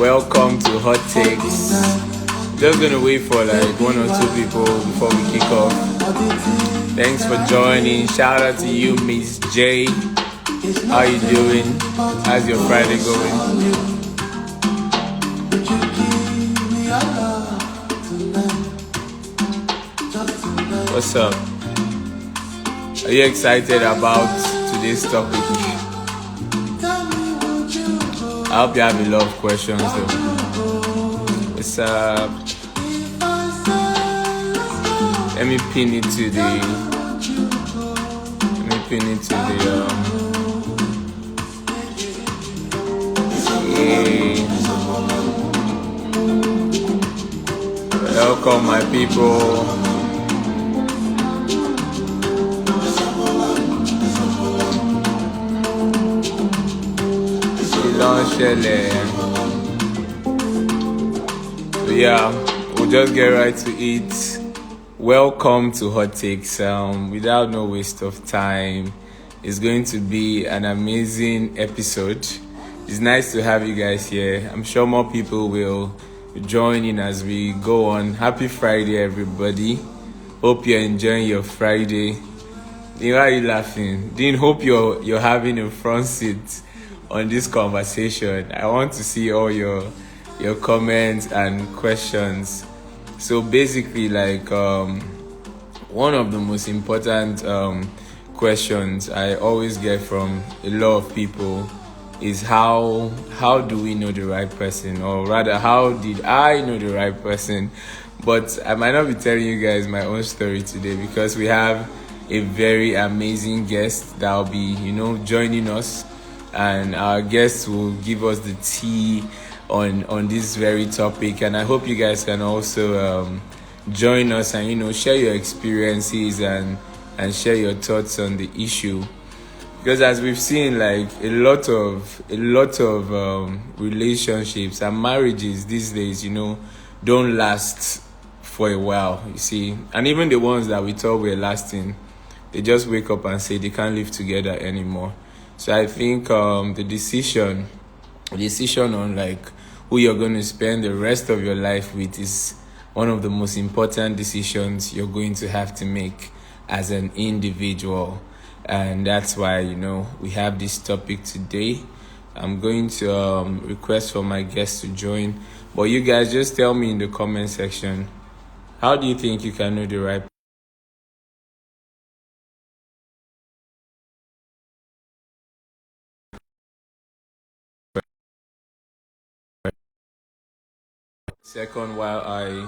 Welcome to Hot Takes. Just gonna wait for like 1 or 2 people before we kick off. Thanks for joining. Shout out to you, Miss J. How you doing? How's your Friday going? What's up? Are you excited about today's topic? I hope you have a lot of questions though. What's up? Let me pin it to the yeah. Welcome my people. So yeah, we'll just get right to it. Welcome to Hot Takes. Without no waste of time, it's going to be an amazing episode. It's nice to have you guys here. I'm sure more people will join in as we go on. Happy Friday, everybody. Hope you're enjoying your Friday. Why are you laughing? Dean, hope you're having a front seat on this conversation. I want to see all your comments and questions. So basically, like one of the most important questions I always get from a lot of people is how do we know the right person, or rather how did I know the right person? But I might not be telling you guys my own story today because we have a very amazing guest that will be joining us, and our guests will give us the tea on this very topic. And I hope you guys can also join us and share your experiences and share your thoughts on the issue, because as we've seen, like a lot of relationships and marriages these days don't last for a while, you see. And even the ones that we thought were lasting, they just wake up and say they can't live together anymore. So I think the decision on like who you're going to spend the rest of your life with is one of the most important decisions you're going to have to make as an individual. And that's why we have this topic today. I'm going to request for my guests to join, but you guys just tell me in the comment section, how do you think you can know the right second while I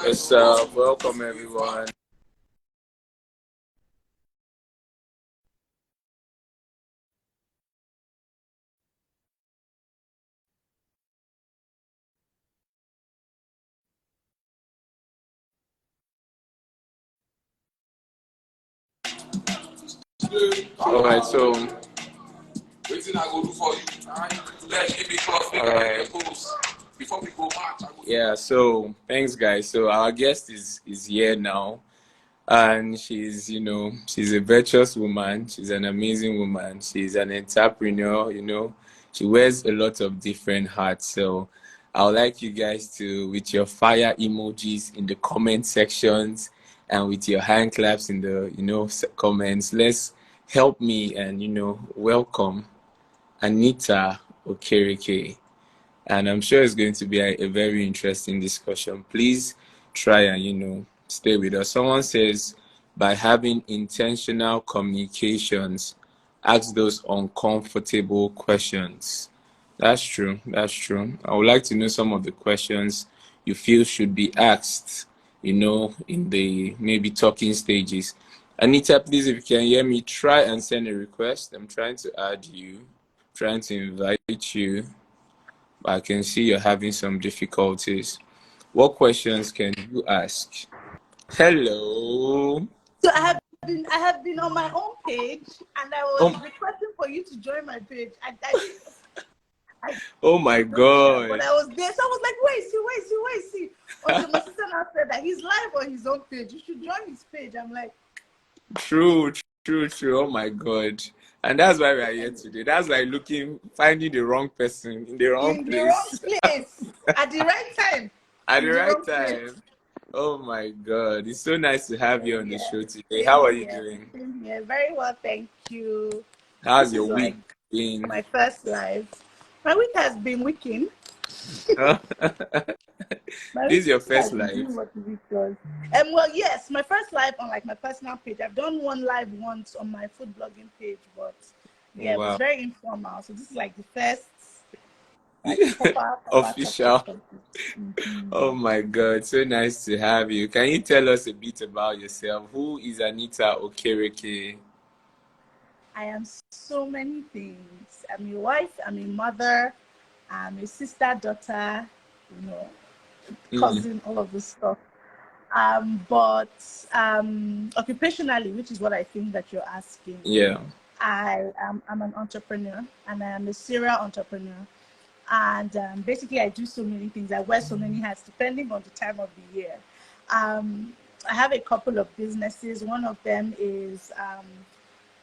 What's up? Welcome everyone. Alright, so waiting I go do for you. Before we go back. Yeah, so thanks guys. So our guest is here now, and she's a virtuous woman. She's an amazing woman. She's an entrepreneur. She wears a lot of different hats. So I would like you guys to, with your fire emojis in the comment sections and with your hand claps in the comments, let's help me and welcome Anita Okereke. And I'm sure it's going to be a very interesting discussion. Please try and stay with us. Someone says, by having intentional communications, ask those uncomfortable questions. That's true. I would like to know some of the questions you feel should be asked in the maybe talking stages. Anita, please, if you can hear me, try and send a request. I'm trying to add you, trying to invite you, but I can see you're having some difficulties. What questions can you ask? Hello. So I have been on my own page, and I was Oh, requesting for you to join my page. I oh my don't care, but God. I was there, so I was like, wait, see. Until my sister now said that he's live on his own page. You should join his page. I'm like, True. Oh my God. And that's why we are here today. That's like finding the wrong person in the wrong in the wrong place place at the right time, at the in the right wrong place. time. Oh my God. It's so nice to have you Same on the here. show today. How Same are you here. doing? Same here. Very well, thank you. How's This your is week like been? my first live. My week has been weekend. My This week is your has first been live? doing what the week does. Well, yes, my first live on like my personal page. I've done one live once on my food blogging page, but yeah, it was Wow. very informal. So this is like the first like proper talk. Official. Mm-hmm. Oh my God, so nice to have you. Can you tell us a bit about yourself? Who is Anita Okereke? I am so many things. I'm a wife, I'm a mother, I'm a sister, daughter, you know, Mm, cousin, all of this stuff. But occupationally, which is what I think that you're asking, yeah. I'm an entrepreneur, and I am a serial entrepreneur. And basically, I do so many things. I wear so many hats depending on the time of the year. I have a couple of businesses. One of them is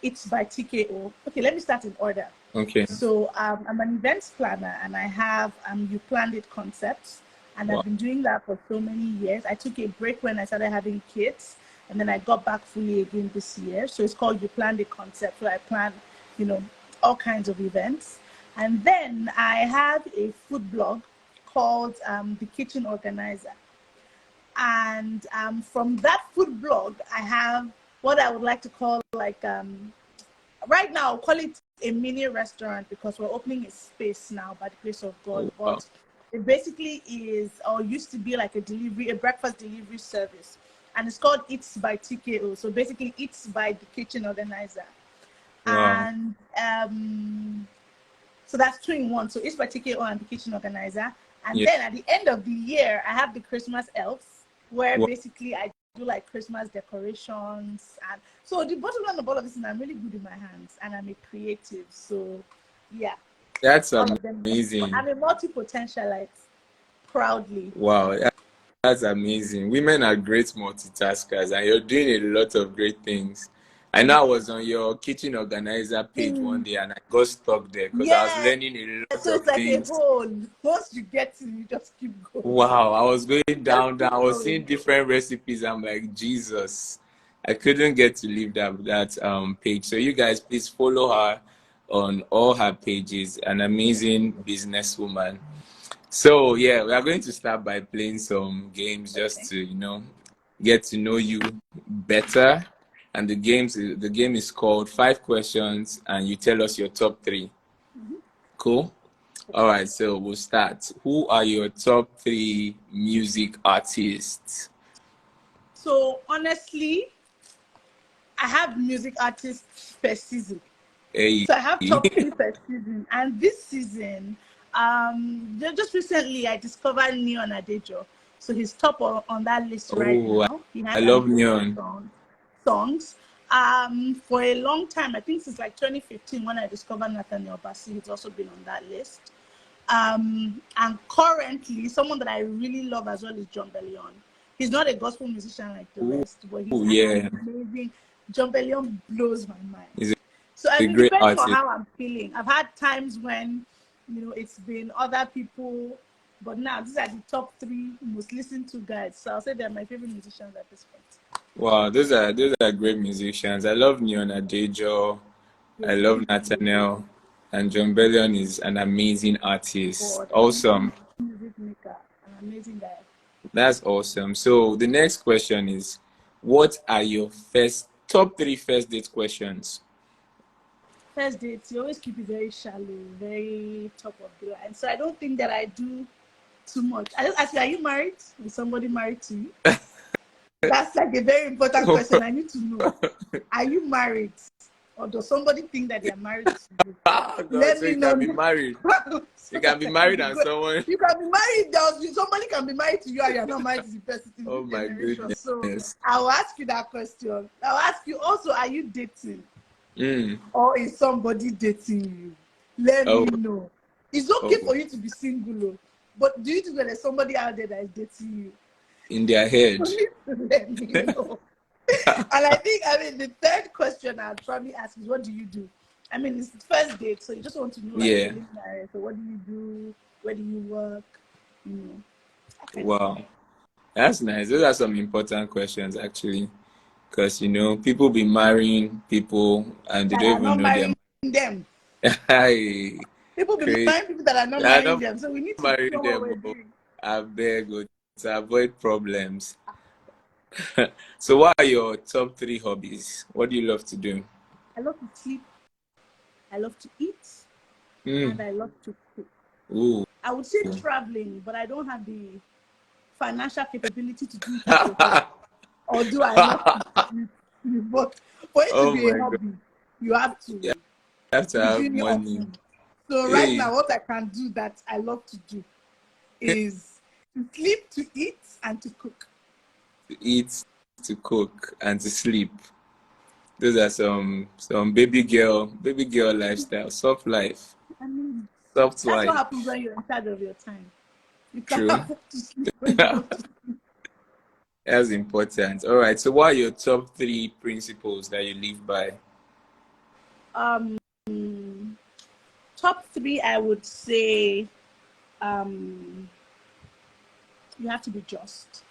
It's by TKO. Okay, let me start in order. Okay. So I'm an events planner, and I have You Planned It concepts, and Wow. I've been doing that for so many years. I took a break when I started having kids, and then I got back fully again this year. So it's called You Planned It concept. So I plan, you know, all kinds of events. And then I have a food blog called The Kitchen Organizer. And from that food blog, I have what I would like to call like right now I'll call it a mini restaurant because we're opening a space now by the grace of God. Oh, wow. But it basically is or used to be like a breakfast delivery service. And it's called Eats by TKO. So basically Eats by the Kitchen Organizer. Wow. And so that's two in one. So Eats by TKO and the Kitchen Organizer. And Yeah. then at the end of the year, I have the Christmas elves, where Wow. basically I do like Christmas decorations. And so the bottom line of all of this is I'm really good in my hands and I'm a creative. So yeah, That's all of them. amazing. I'm a multi-potentialite, proudly. Wow. That's amazing. Women are great multitaskers, and you're doing a lot of great things. I know I was on your kitchen organizer page one day and I got stuck there because I was Yeah. learning a lot So of it's like a things. whole. Once you get to, you just keep going. Wow, I was going Just down. I keep was seeing going. different recipes. I'm like, Jesus, I couldn't get to leave that page. So you guys, please follow her on all her pages. An amazing businesswoman. So yeah, we are going to start by playing some games just Okay. to get to know you better. And the game is called 5 questions, and you tell us your top three. Mm-hmm. Cool. All right, so we'll start. Who are your top three music artists? So honestly, I have music artists per season. Hey. So I have top three per season. And this season, just recently I discovered Neon Adejo. So he's top on that list right Oh, now. He I has love amazing Neon. songs. For a long time, I think since like 2015 when I discovered Nathaniel Bassi, he's also been on that list. And currently, someone that I really love as well is John Bellion. He's not a gospel musician like the Oh, rest, but he's yeah, amazing. John Bellion blows my mind. he's So I a mean, great depending on artist. how I'm feeling, I've had times when, it's been other people, but now these are the top three most listened to guys. So I'll say they're my favorite musicians at this point. Wow, those are great musicians. I love Neon Adejo. I Yes, love he's Nathaniel, and John Bellion is an amazing artist. God, Awesome. music maker, an amazing guy. That's awesome. So the next question is, what are your top three first date questions? First dates, you always keep it very shallow, very top of the line. So I don't think that I do too much. I just ask you, are you married? Is somebody married to you? That's like a very important question. I need to know. Are you married? Or does somebody think that they are married to you? Oh God, Let so me you know. can be married. So You can be married and someone. you can be married. Somebody can be married to you and you're not married to the person in Oh this my generation. So goodness. I will ask you that question. I'll ask you also, are you dating? Mm. Or is somebody dating you? Let Oh, me know. It's okay oh, for you to be single, but do you think that there's somebody out there that is dating you? in their head. Let me know. And I mean, the third question I'd probably ask is, what do you do? I mean, it's the first date, so you just want to know, like, Yeah. you're living married, so what do you do? Where do you work? You know, that kind of Wow. thing. That's nice. Those are some important questions, actually. Because, people be marrying people and they That don't are even not know them. marrying them. Hi. People be Crazy. marrying people that are not They are marrying not them, so we need to marrying know what them. we're Oh, doing. I beg you, to avoid problems. So, what are your top 3 hobbies? What do you love to do? I love to sleep, I love to eat, and Mm. I love to cook. Ooh. I would say traveling, but I don't have the financial capability to do it as a hobby. Or do I love to do it? But for it to Oh be my a God. hobby, you have You to have to be have doing it money. often. So right Hey, now, what I can do that I love to do is to sleep, to eat, and to cook. to eat, to cook, and to sleep. Those are some baby girl lifestyle, soft life, I mean, soft that's what life. happens when you're in charge of your time. You can't True. afford to sleep when you want to sleep. That's important. All right. So, what are your top 3 principles that you live by? Um, top three, I would say, um, you have to be just.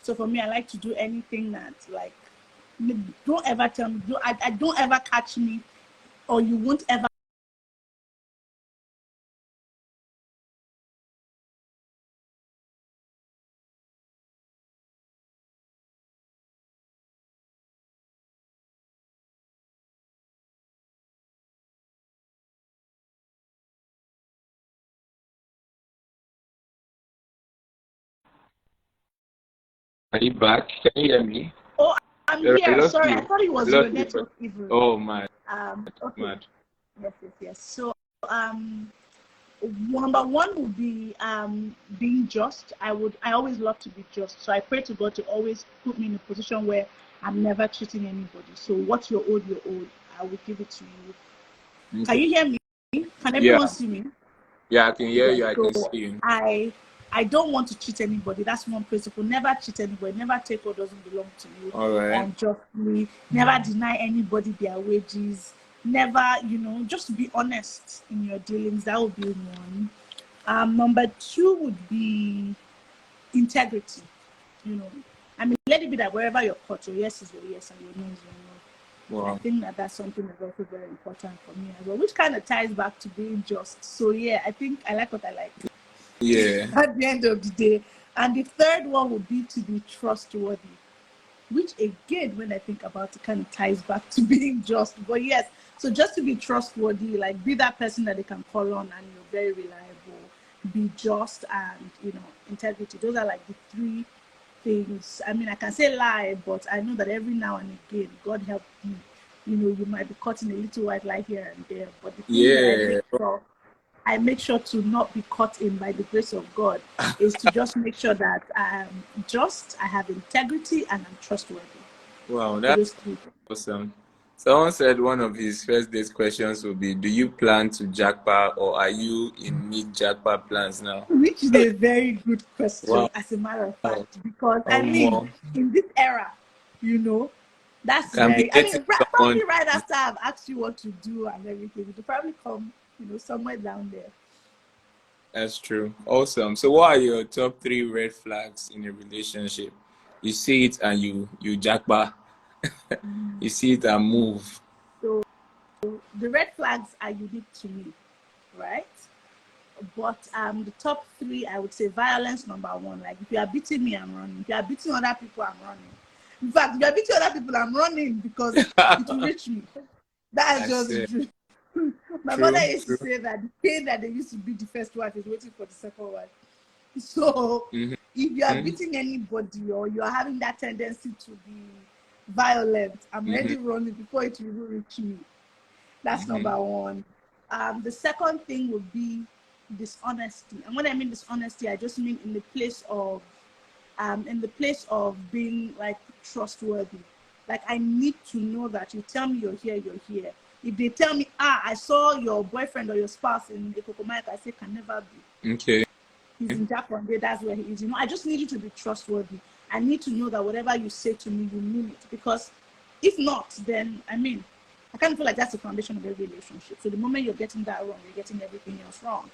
So for me, I like to do anything that, like, don't ever tell me, I don't ever catch me, or you won't ever. Are you back? Can you hear me? Oh, I'm I here. lost Sorry, I you. thought it I was your lost you for. network even. Oh, mad, Okay. mad. Yes. So, um, number one would be being just. I always love to be just. So I pray to God to always put me in a position where I'm never cheating anybody. So what you're owed, you're owed. I will give it to you. Can Okay. you hear me? Can everyone Yeah. see me? Yeah, I can hear Yes. you. I can see So you. I don't want to cheat anybody. That's one principle. Never cheat anybody. Never take what doesn't belong to you All right. unjustly. Never deny anybody their wages. Never, just be honest in your dealings. That would be one. Number two would be integrity. You know, I mean, let it be that wherever you're caught, your yes is your yes and your no is your no. I Wow. think that that's something that's also very important for me as well, which kind of ties back to being just. So yeah, I think I like what I like Yeah. at the end of the day. And the third one would be to be trustworthy, which again, when I think about it, kind of ties back to being just. But yes, so just to be trustworthy, like be that person that they can call on and you're very reliable, be just and integrity. Those are like the three things. I mean, I can say lie, but I know that every now and again, God help you. You might be caught in a little white lie here and there. But the thing that Yeah. I make sure to not be caught in by the grace of God is to just make sure that I'm just, I have integrity, and I'm trustworthy. Wow. So That's those three things. awesome. Someone said one of his first date questions will be, "Do you plan to jackpot or are you in mid jackpot plans now?" Which is a very good question, Wow. as a matter of fact, because I mean, More in this era, you know, that's can be very. I getting mean, someone. probably right after I've asked you what to do and everything, it'll probably come, somewhere down there. That's true. Awesome. So, what are your top 3 red flags in a relationship? You see it and you jackpot. You see it and move. So the red flags are unique to me, right? But the top three, I would say violence number one. Like if you are beating me, I'm running. If you are beating other people, I'm running. In fact, if you are beating other people, I'm running because it will reach me. That's That's just the it. truth. My mother True. used to True. say that the pain that they used to beat the first wife is waiting for the second wife. So Mm-hmm. if you are beating anybody or you are having that tendency to be violent. I'm Mm-hmm. already running before it will even reach me. That's Mm-hmm. number one. The second thing would be dishonesty. And when I mean dishonesty, I just mean in the place of being like trustworthy. Like I need to know that you tell me you're here, you're here. If they tell me, I saw your boyfriend or your spouse in Ekokomaika, I say can never be. Okay. He's in Japan, that's where he is. I just need you to be trustworthy. I need to know that whatever you say to me, you mean it. Because if not, then I kind of feel like that's the foundation of every relationship. So the moment you're getting that wrong, you're getting everything else wrong.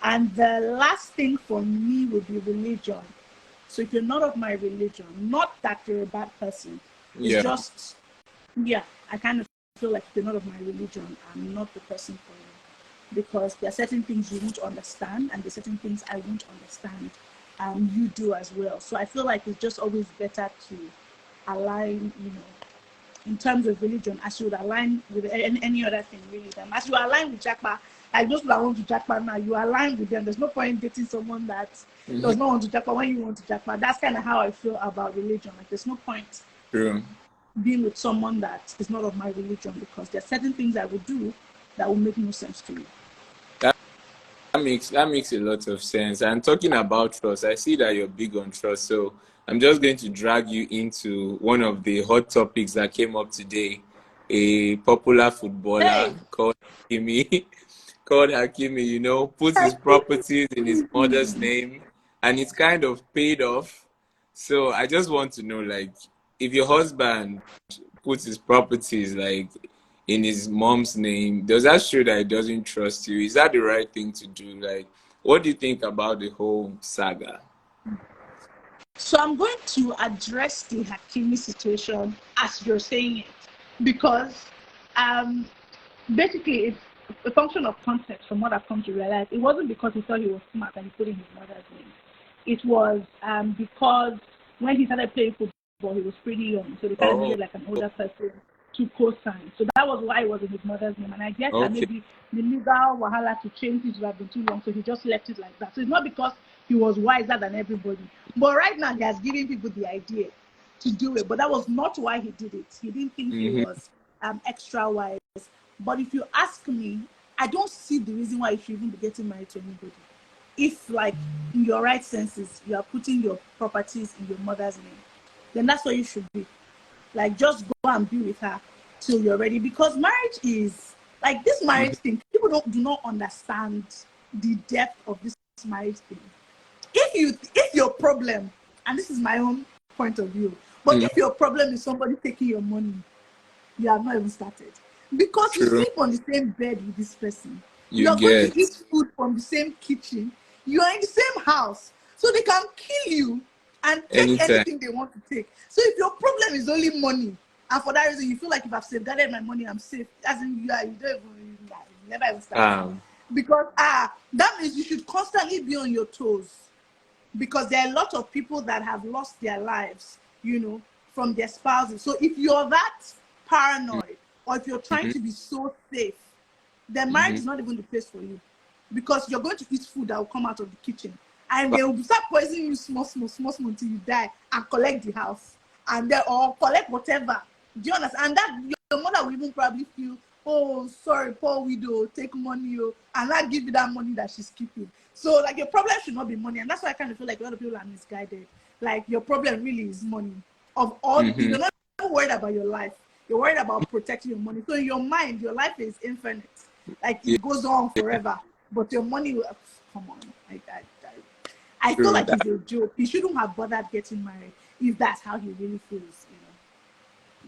And the last thing for me would be religion. So if you're not of my religion, not that you're a bad person, it's Yeah. just, I kind of feel like if you're not of my religion, I'm not the person for you. Because there are certain things you won't understand, and there are certain things I won't understand. You do as well. So I feel like it's just always better to align, in terms of religion, as you would align with any other thing, really. As you align with Jackpa, like those who are want to Jackpa now, you align with them. There's no point dating someone that Mm-hmm. does not want to Jackpa when you want to Jackpa. That's kind of how I feel about religion. Like there's no point True. being with someone that is not of my religion, because there are certain things I would do that will make no sense to you. That makes a lot of sense. And talking about trust, I see that you're big on trust. So I'm just going to drag you into one of the hot topics that came up today. A popular footballer Hey, called Hakimi, puts his properties in his mother's name, and it's kind of paid off. So I just want to know, like, if your husband puts his properties like in his mom's name, does that show that he doesn't trust you? Is that the right thing to do? Like, what do you think about the whole saga? so I'm going to address the Hakimi situation as you're saying it, because basically it's a function of context. From what I've come to realize, it wasn't because he thought he was smart and he put in his mother's name. It was because when he started playing football, he was pretty young, so they kind of Oh, needed like an older person to co-sign. So that was why it was in his mother's name. And I guess that okay. maybe the legal wahala to change it would have been too long, so he just left it like that. So it's not because he was wiser than everybody. But right now, he has given people the idea to do it. But that was not why he did it. He didn't think he Mm-hmm. was extra wise. But if you ask me, I don't see the reason why you should even be getting married to anybody. If, like, in your right senses, you are putting your properties in your mother's name, then that's what you should be. Like, just go and be with her till you're ready. Because marriage is like this Mm-hmm. marriage thing. People do not understand the depth of this marriage thing. If your problem, and this is my own point of view, but Mm-hmm. if your problem is somebody taking your money, you have not even started. Because you True. sleep on the same bed with this person. You You are going to get eat food from the same kitchen. You are in the same house. So they can kill you and take anytime. anything they want to take. So if your problem is only money, and for that reason you feel like if I've safeguarded my money, I'm safe, as in you don't even, you never even start. Um. Because that means you should constantly be on your toes, because there are a lot of people that have lost their lives, from their spouses. So if you're that paranoid, or if you're trying Mm-hmm. to be so safe, then marriage Mm-hmm. is not even the place for you, because you're going to eat food that will come out of the kitchen, and they will start poisoning you small, small, small, small until you die and collect the house, and then or collect whatever. Do you understand? And that your mother will even probably feel, oh, sorry, poor widow, take money, and not give you that money that she's keeping. So, like, your problem should not be money, and that's why I kind of feel like a lot of people are misguided. Like, your problem really is money. Of all, Mm-hmm. you're not worried about your life. You're worried about protecting your money. So in your mind, your life is infinite. Like Yeah. it goes on forever. But your money will come on. I feel True. like he's a joke. He shouldn't have bothered getting married if that's how he really feels.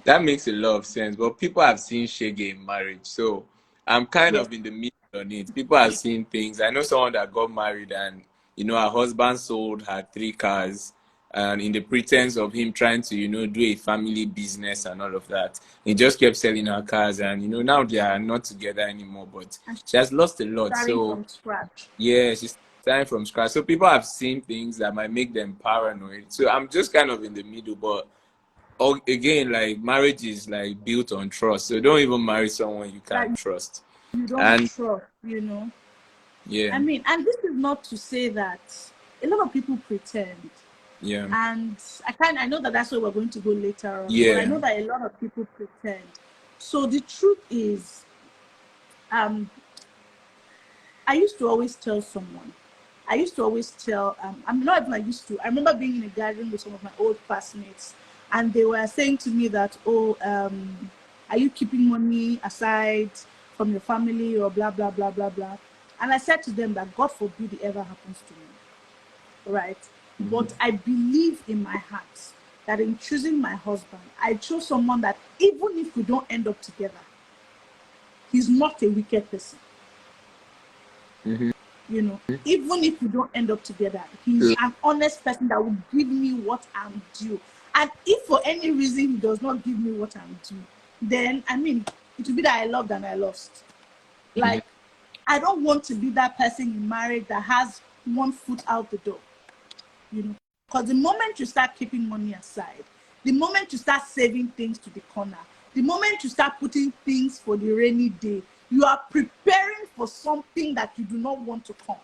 That makes a lot of sense. But people have seen Shege in marriage. So I'm kind Yes. of in the middle on it. People have seen things. I know someone that got married and, her husband sold her 3 cars and in the pretense of him trying to, do a family business and all of that. He just kept selling her cars and, now they are not together anymore. But And she has lost a lot. starting So, from scratch. yeah, she's starting from scratch. So people have seen things that might make them paranoid. So I'm just kind of in the middle. But again, like marriage is like built on trust, so don't even marry someone you That can't trust. you don't And trust. yeah. I mean, and this is not to say that a lot of people pretend. Yeah. And I know that that's where we're going to go later on, but I Yeah. know that a lot of people pretend. So the truth is, I used to always tell someone, I'm not even I used to, I remember being in a gathering with some of my old classmates, and they were saying to me that, are you keeping money aside from your family or blah, blah, blah, blah, blah. And I said to them that God forbid it ever happens to me, right? But I believe in my heart that in choosing my husband, I chose someone that even if we don't end up together, he's not a wicked person. Mm-hmm. Even if we don't end up together, he's an honest person that will give me what I'm due. And if for any reason he does not give me what I'm due, then it will be that I loved and I lost. Like, I don't want to be that person in marriage that has one foot out the door, because the moment you start keeping money aside, the moment you start saving things to the corner, the moment you start putting things for the rainy day, you are preparing for something that you do not want to come.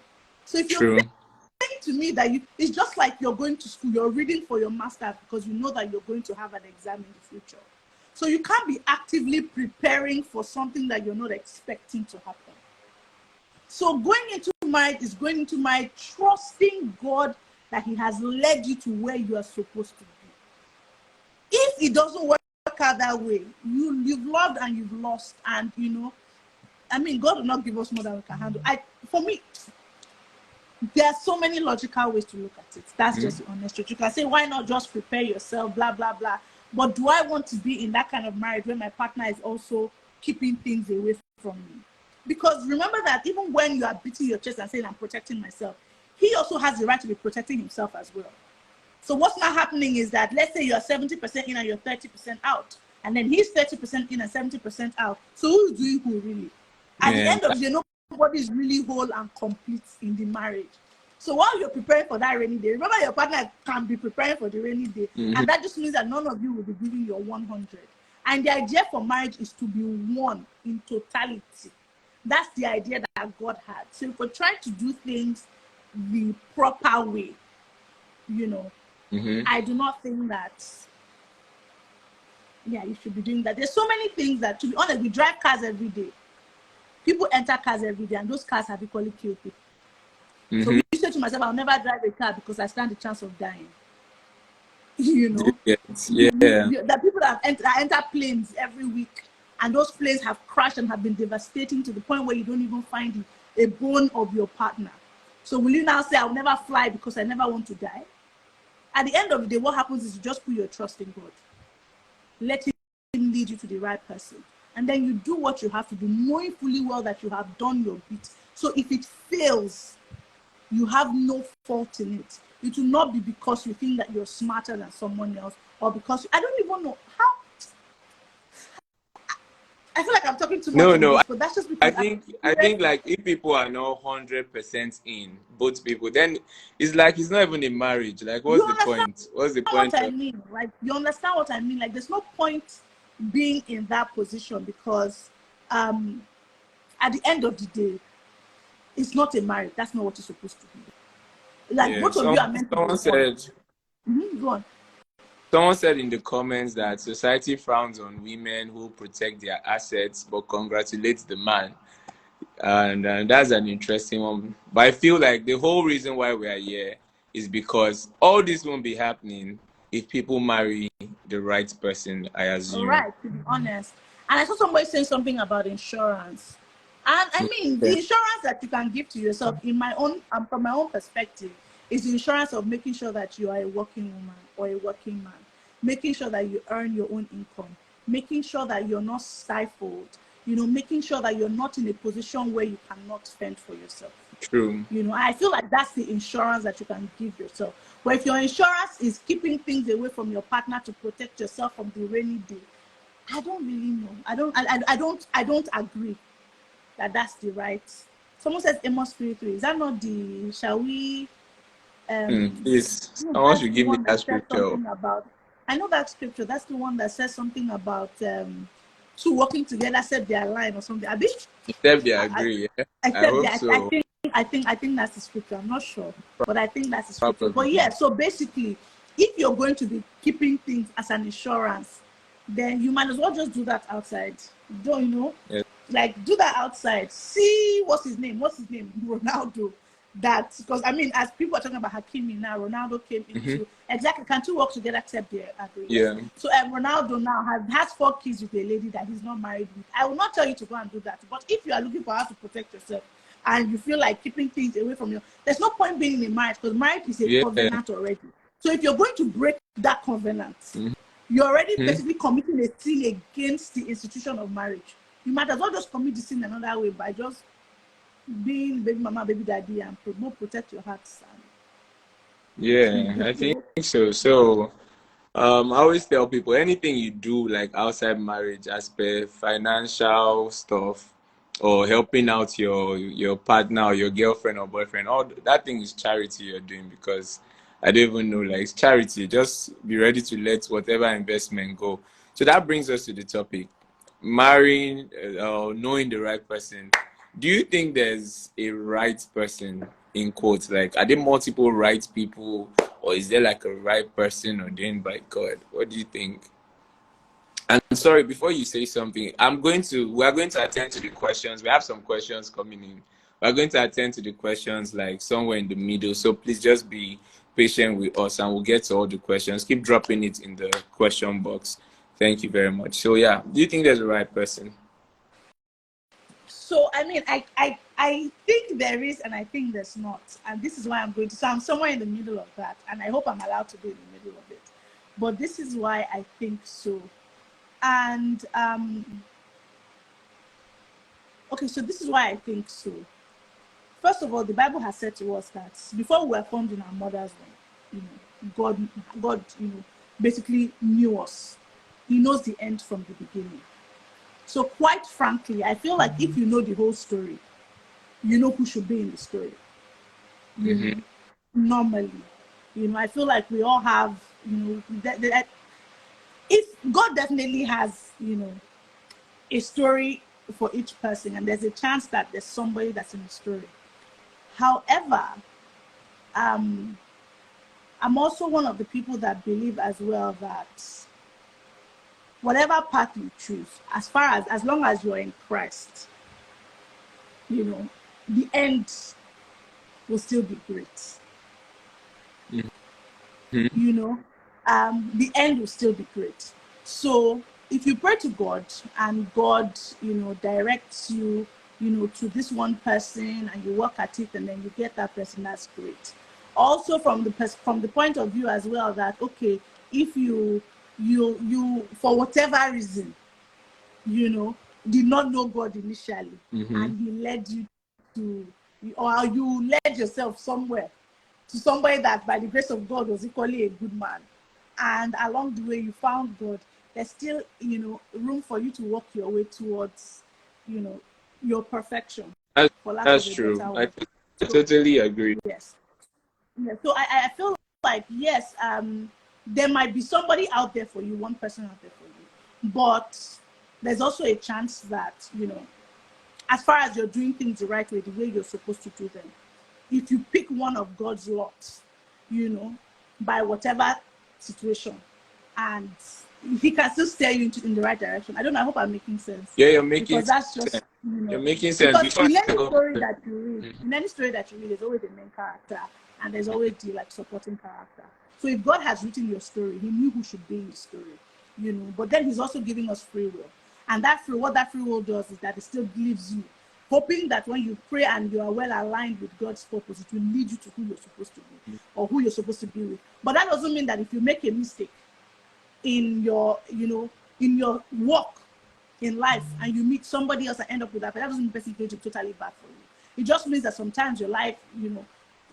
So if you're True. saying to me that it's just like you're going to school, you're reading for your master's because you know that you're going to have an exam in the future. So you can't be actively preparing for something that you're not expecting to happen. So going into marriage is going into marriage trusting God that he has led you to where you are supposed to be. If it doesn't work out that way, you've loved and you've lost, and God will not give us more than we can handle. For me, there are so many logical ways to look at it. That's just the honest truth. You can say, why not just prepare yourself, blah, blah, blah. But do I want to be in that kind of marriage where my partner is also keeping things away from me? Because remember that even when you are beating your chest and saying, I'm protecting myself, he also has the right to be protecting himself as well. So what's not happening is that, let's say you're 70% in and you're 30% out. And then he's 30% in and 70% out. So who's doing who really? At the Yeah. end of the day, nobody is really whole and complete in the marriage. So while you're preparing for that rainy day, remember your partner can be preparing for the rainy day. And that just means that none of you will be giving your 100. And the idea for marriage is to be one in totality. That's the idea that God had. So if we're trying to do things the proper way, I do not think that, you should be doing that. There's so many things that, to be honest, we drive cars every day. People enter cars every day, and those cars have equally killed people. So you say to myself, I'll never drive a car because I stand the chance of dying. Yeah. The people that enter planes every week, and those planes have crashed and have been devastating to the point where you don't even find a bone of your partner. So will you now say, I'll never fly because I never want to die? At the end of the day, what happens is you just put your trust in God. Let him lead you to the right person. And then you do what you have to do, knowing fully well that you have done your bit. So if it fails, you have no fault in it. It will not be because you think that you're smarter than someone else, or because I don't even know how. I feel like I'm talking too much on No. this, but that's just I because I've think experienced. like if people are not 100% in, both people, then it's like it's not even a marriage. Like, You what's the understand point? What's the what point I of? mean? Like, you understand what I mean? Like, there's no point being in that position because at the end of the day, it's not a marriage. That's not what it's supposed to be. Like, Yeah. both of you are meant to be Someone one. said. Go on. Someone said in the comments that society frowns on women who protect their assets but congratulates the man. And that's an interesting one. But I feel like the whole reason why we are here is because all this won't be happening if people marry the right person, I All assume. right, to be honest. And I saw somebody saying something about insurance. And I mean, the Yeah. insurance that you can give to yourself, from my own perspective, is the insurance of making sure that you are a working woman or a working man, making sure that you earn your own income, making sure that you're not stifled, making sure that you're not in a position where you cannot fend for yourself. True. I feel like that's the insurance that you can give yourself. But if your insurance is keeping things away from your partner to protect yourself from the rainy day, I don't really know. I don't agree that that's the right. Someone says Amos 3:3. Is that not the shall we Please, no, someone that's should the give me one that that says scripture. something about, I know that scripture. That's the one that says something about two working together set their line or something. Except they I, agree. Yeah? I except hope that I so. think I think that's the scripture. I'm not sure, but I think that's the scripture. But Probably. yeah, so basically, if you're going to be keeping things as an insurance, then you might as well just do that outside. Don't you know? Yeah. Like do that outside. See what's his name? What's his name? Ronaldo. That because I mean, as people are talking about Hakimi now, Ronaldo came Mm-hmm. into exactly. Can two work together except they agree? Yes. Yeah. So Ronaldo now has 4 kids with a lady that he's not married with. I will not tell you to go and do that. But if you are looking for how to protect yourself and you feel like keeping things away from you, there's no point being in a marriage because marriage is a Yeah. covenant already. So if you're going to break that covenant, Mm-hmm. you're already basically committing a sin against the institution of marriage. You might as well just commit the sin another way by just being baby mama, baby daddy, and protect your hearts. Yeah, I think so. So, I always tell people anything you do like outside marriage, as per financial stuff or helping out your partner or your girlfriend or boyfriend, all that thing is charity you're doing because I don't even know, like it's charity. Just be ready to let whatever investment go. So that brings us to the topic, marrying or knowing the right person. Do you think there's a right person in quotes? Like, are there multiple right people, or is there like a right person ordained by God? What do you think? And sorry, before you say something, we are going to attend to the questions. We have some questions coming in. We're going to attend to the questions like somewhere in the middle. So please just be patient with us and we'll get to all the questions. Keep dropping it in the question box. Thank you very much. So yeah, do you think there's a right person? So I mean, I think there is, and I think there's not, and this is why I'm going to. So I'm somewhere in the middle of that, and I hope I'm allowed to be in the middle of it. But this is why I think so. And okay, so this is why I think so. First of all, the Bible has said to us that before we were formed in our mother's womb, God, basically knew us. He knows the end from the beginning. So quite frankly, I feel like if you know the whole story, you know who should be in the story. You Mm-hmm. know, normally, I feel like we all have, that if God definitely has, a story for each person, and there's a chance that there's somebody that's in the story. However, um, I'm also one of the people that believe as well that whatever path you choose, as long as you're in Christ, you know, the end will still be great. Mm-hmm. You know, the end will still be great. So if you pray to God and God, directs you, to this one person and you work at it and then you get that person, that's great. Also from the point of view as well that okay, if you for whatever reason, did not know God initially Mm-hmm. and he led you to, or you led yourself somewhere to somebody that by the grace of God was equally a good man. And along the way you found God, there's still, room for you to walk your way towards, your perfection, That's, for lack that's of a true. better I, word. I So totally agree. yes. Yeah. So I feel like yes, there might be somebody out there for you, one person out there for you. But there's also a chance that, as far as you're doing things the right way, the way you're supposed to do them, if you pick one of God's lots, by whatever situation, and he can still steer you in the right direction. I don't know. I hope I'm making sense Yeah, you're making because that's sense. just You're making sense. because Before I go, in any story that you read, there's always a main character and there's always the like supporting character. So if God has written your story, He knew who should be in the story, But then He's also giving us free will, and what that free will does is that it still gives you hoping that when you pray and you are well aligned with God's purpose, it will lead you to who you're supposed to be or who you're supposed to be with. But that doesn't mean that if you make a mistake in your, in your walk in life and you meet somebody else and end up with that doesn't mean the person is going to be totally bad for you. It just means that sometimes your life,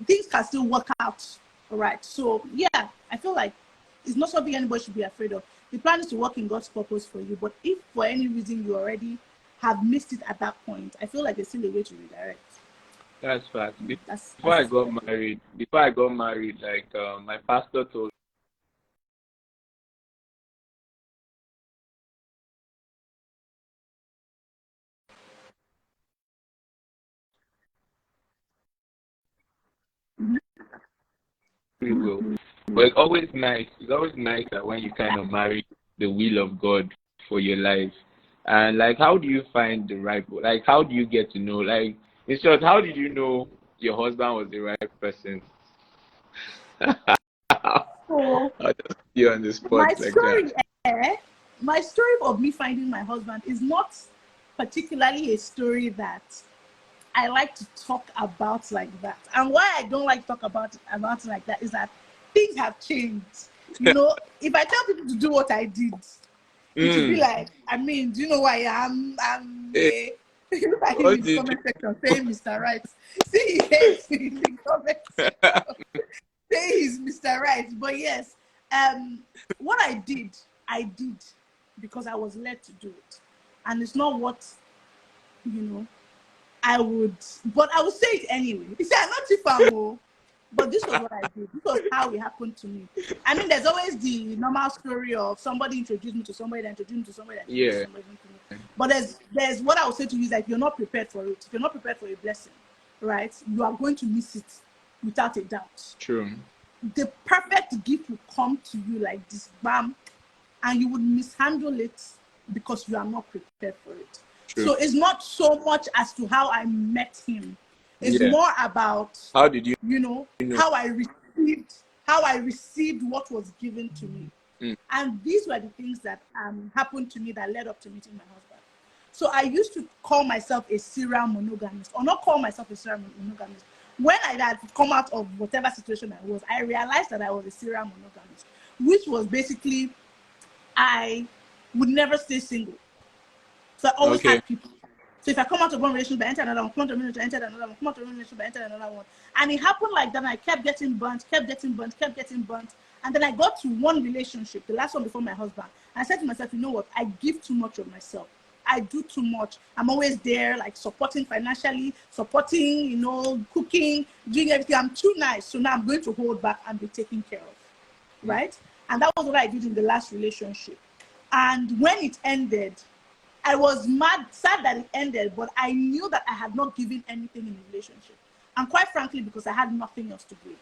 things can still work out. All right. So yeah, I feel like it's not something anybody should be afraid of. The plan is to work in God's purpose for you. But if for any reason you already have missed it at that point, I feel like there's still a way to redirect. that's fact. Before That's I just what I got feel. married, before I got married, like my pastor told free will. But it's always nice. It's always nice that when you kind of marry the will of God for your life. And like, how do you find the right? Like, how do you get to know? Like, in short, how did you know your husband was the right person? So I'll just put you on the my spot like that. story, my story of me finding my husband is not particularly a story that I like to talk about like that. And why I don't like to talk about it like that is that things have changed. You know, if I tell people to do what I did, it would be like, I mean, do you know who I am? Hey, Look at him what in the did comment section saying Mr. Right. See, he hates me in the comment section saying he's Mr. Right. But yes, what I did because I was led to do it. And it's not what, you know, but I would say it anyway. You see, I'm not too far, but this was what I did. This was how it happened to me. I mean, there's always the normal story of somebody introduced me to somebody, that introduced me to somebody, that introduced yeah, somebody to me. But there's what I would say to you is that you're not prepared for it. If you're not prepared for a blessing, right, you are going to miss it without a doubt. true. The perfect gift will come to you like this, bam, and you would mishandle it because you are not prepared for it. True. So it's not so much as to how I met him. It's Yeah. more about How did you know, how I received what was given to me. And these were the things that happened to me that led up to meeting my husband. So I used to call myself a serial monogamist, or not call myself a serial monogamist. When I had come out of whatever situation I was, I realized that I was a serial monogamist, which was basically I would never stay single. So I always had people. So if I come out of one relationship, I enter another one, come out of one relationship, I enter another one, come out of one relationship, I enter another one. And it happened like that, and I kept getting burnt. And then I got to one relationship, the last one before my husband. And I said to myself, you know what? I give too much of myself. I do too much. I'm always there, like supporting financially, supporting, you know, cooking, doing everything. I'm too nice. So now I'm going to hold back and be taken care of. Right? And that was what I did in the last relationship. And when it ended, I was sad that it ended, but I knew that I had not given anything in the relationship. And quite frankly, because I had nothing else to give.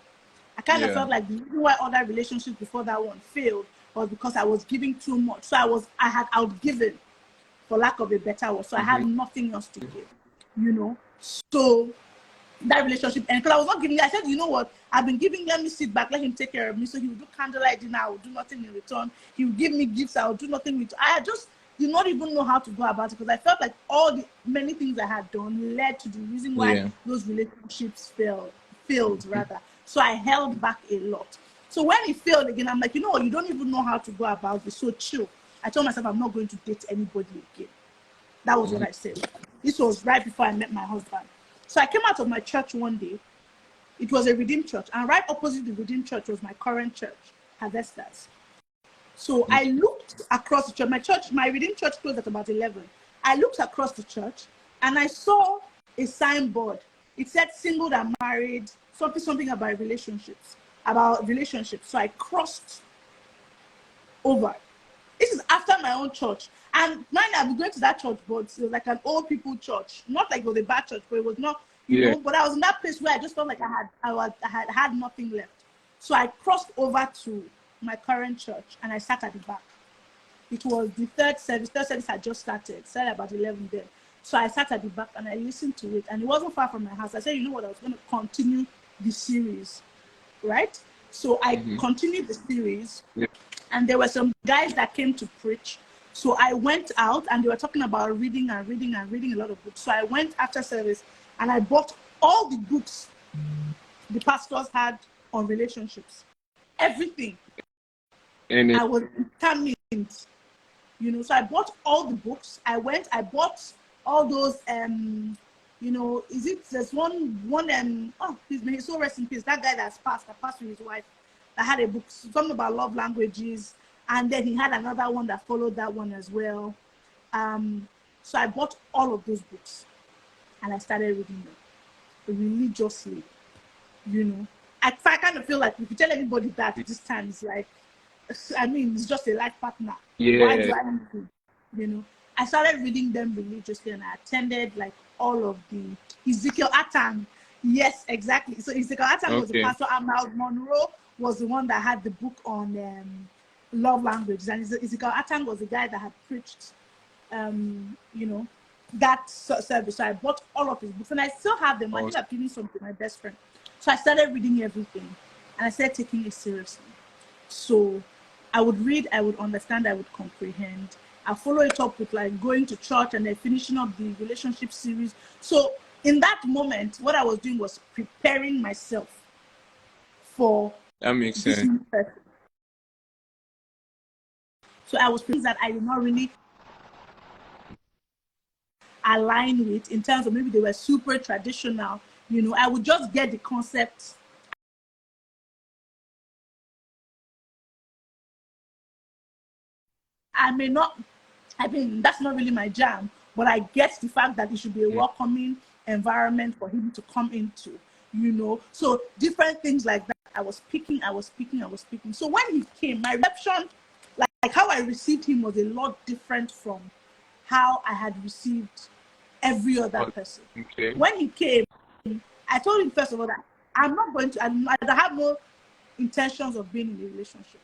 I kind of felt like the reason why other relationships before that one failed was because I was giving too much. So I had outgiven, for lack of a better word. So I had nothing else to give, you know. So that relationship, and because I was not giving, I said, you know what, I've been giving, let me sit back, let him take care of me. So he would do candlelight dinner, I would do nothing in return. He would give me gifts, I would do nothing in return. I just did not even know how to go about it, because I felt like all the many things I had done led to the reason why those relationships failed rather. So I held back a lot. So when it failed again, I'm like, you know what, you don't even know how to go about it, so chill. I told myself I'm not going to date anybody again. That was what I said. This was right before I met my husband. So I came out of my church one day. It was a Redeemed church. And right opposite the Redeemed church was my current church, Harvesters. So I looked across the church. My Redeemed church closed at about 11. I looked across the church and I saw a signboard. It said single and married, something about relationships. So I crossed over. This is after my own church. And mind, I've been going to that church, but it was like an old people church. Not like it was a bad church, but it was not, you know, but I was in that place where I just felt like I had nothing left. So I crossed over to my current church and I sat at the back. It was the third service had just started about 11 then. So I sat at the back and I listened to it, and it wasn't far from my house. I said, you know what, I was going to continue the series, right? So I continued the series. And there were some guys that came to preach. So I went out and they were talking about reading a lot of books. So I went after service and I bought all the books the pastors had on relationships. Everything. And I was determined, you know. So I bought all the books. I bought all those, you know, there's one, he's so rest in peace. That guy that passed with his wife. I had a book, something about love languages, and then he had another one that followed that one as well. So I bought all of those books, and I started reading them religiously. You know, I kind of feel like if you tell anybody that this time, it's like, I mean, it's just a life partner. Why do I need to? You know, I started reading them religiously, and I attended like all of the Ezekiel Atang. Yes, exactly. So Ezekiel Atang was the pastor. Arnold Monroe was the one that had the book on love languages, and Ezekiel Atang was the guy that had preached, you know, that service. So I bought all of his books, and I still have them. I think I've given some to my best friend. So I started reading everything, and I started taking it seriously. So I would read, I would understand, I would comprehend. I follow it up with like going to church and then finishing up the relationship series. So in that moment, what I was doing was preparing myself for That makes this sense. new person. So I was things that I did not really align with in terms of maybe they were super traditional. You know, I would just get the concept. I may not, I mean, that's not really my jam, but I get the fact that it should be a welcoming environment for him to come into, you know. So different things like that. I was picking. So when he came, my reception, like how I received him was a lot different from how I had received every other person. Okay. When he came, I told him first of all that I'm not going to, I have no intentions of being in a relationship.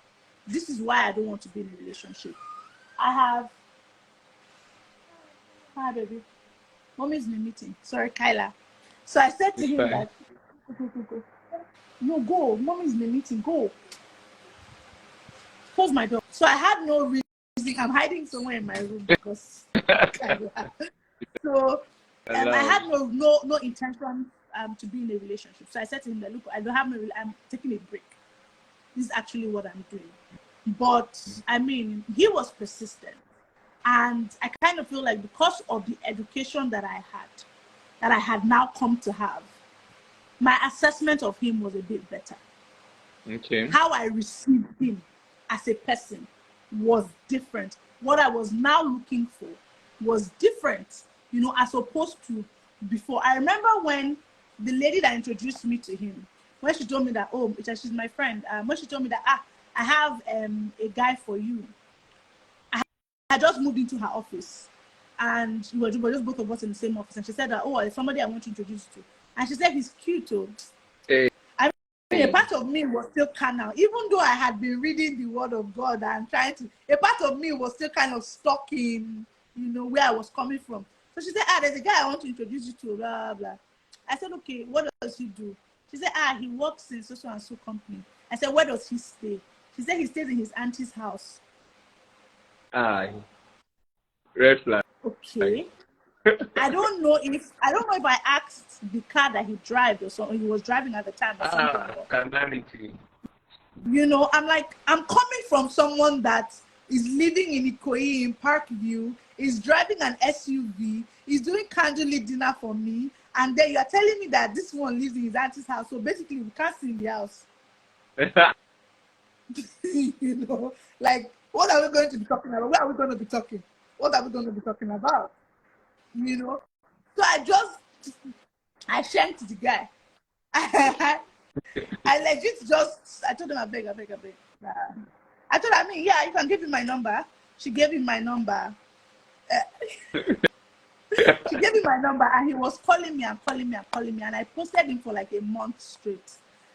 This is why I don't want to be in a relationship. I have, hi baby, mommy's in a meeting. Sorry, Kyla. So I said to him that, go. No, go. Mommy's in a meeting. Go. Close my door. So I had no reason. I'm hiding somewhere in my room because Kyla. So I had no intention to be in a relationship. So I said to him that, look, I don't have no. I'm taking a break. This is actually what I'm doing. But I mean, he was persistent, and I kind of feel like because of the education that I had now come to have, my assessment of him was a bit better. Okay. How I received him as a person was different. What I was now looking for was different, you know, as opposed to before. I remember when the lady that introduced me to him, when she told me that, oh, she's my friend, when she told me that, I have a guy for you. I just moved into her office, and we were just both of us in the same office, and she said that, oh, there's somebody I want to introduce you to. And she said, he's cute too. Hey. I mean, a part of me was still carnal, even though I had been reading the word of God and trying to, a part of me was still kind of stuck in, you know, where I was coming from. So she said, there's a guy I want to introduce you to, blah, blah. I said, okay, what does he do? She said, he works in so and so company. I said, where does he stay? She said he stays in his auntie's house. Red flag. Okay. I don't know if I asked the car that he drives or something. He was driving at the time or something. You know, I'm like, I'm coming from someone that is living in Ikoyi in Parkview, is driving an SUV, is doing candlelit dinner for me, and then you are telling me that this one lives in his auntie's house. So basically, we can't see in the house. You know, like, what are we going to be talking about? Where are we going to be talking? What are we going to be talking about? You know, so I shanked the guy. I legit I told him, I beg. I told her, yeah, you can give him my number. She gave him my number. She gave him my number, and he was calling me, and I posted him for like a month straight.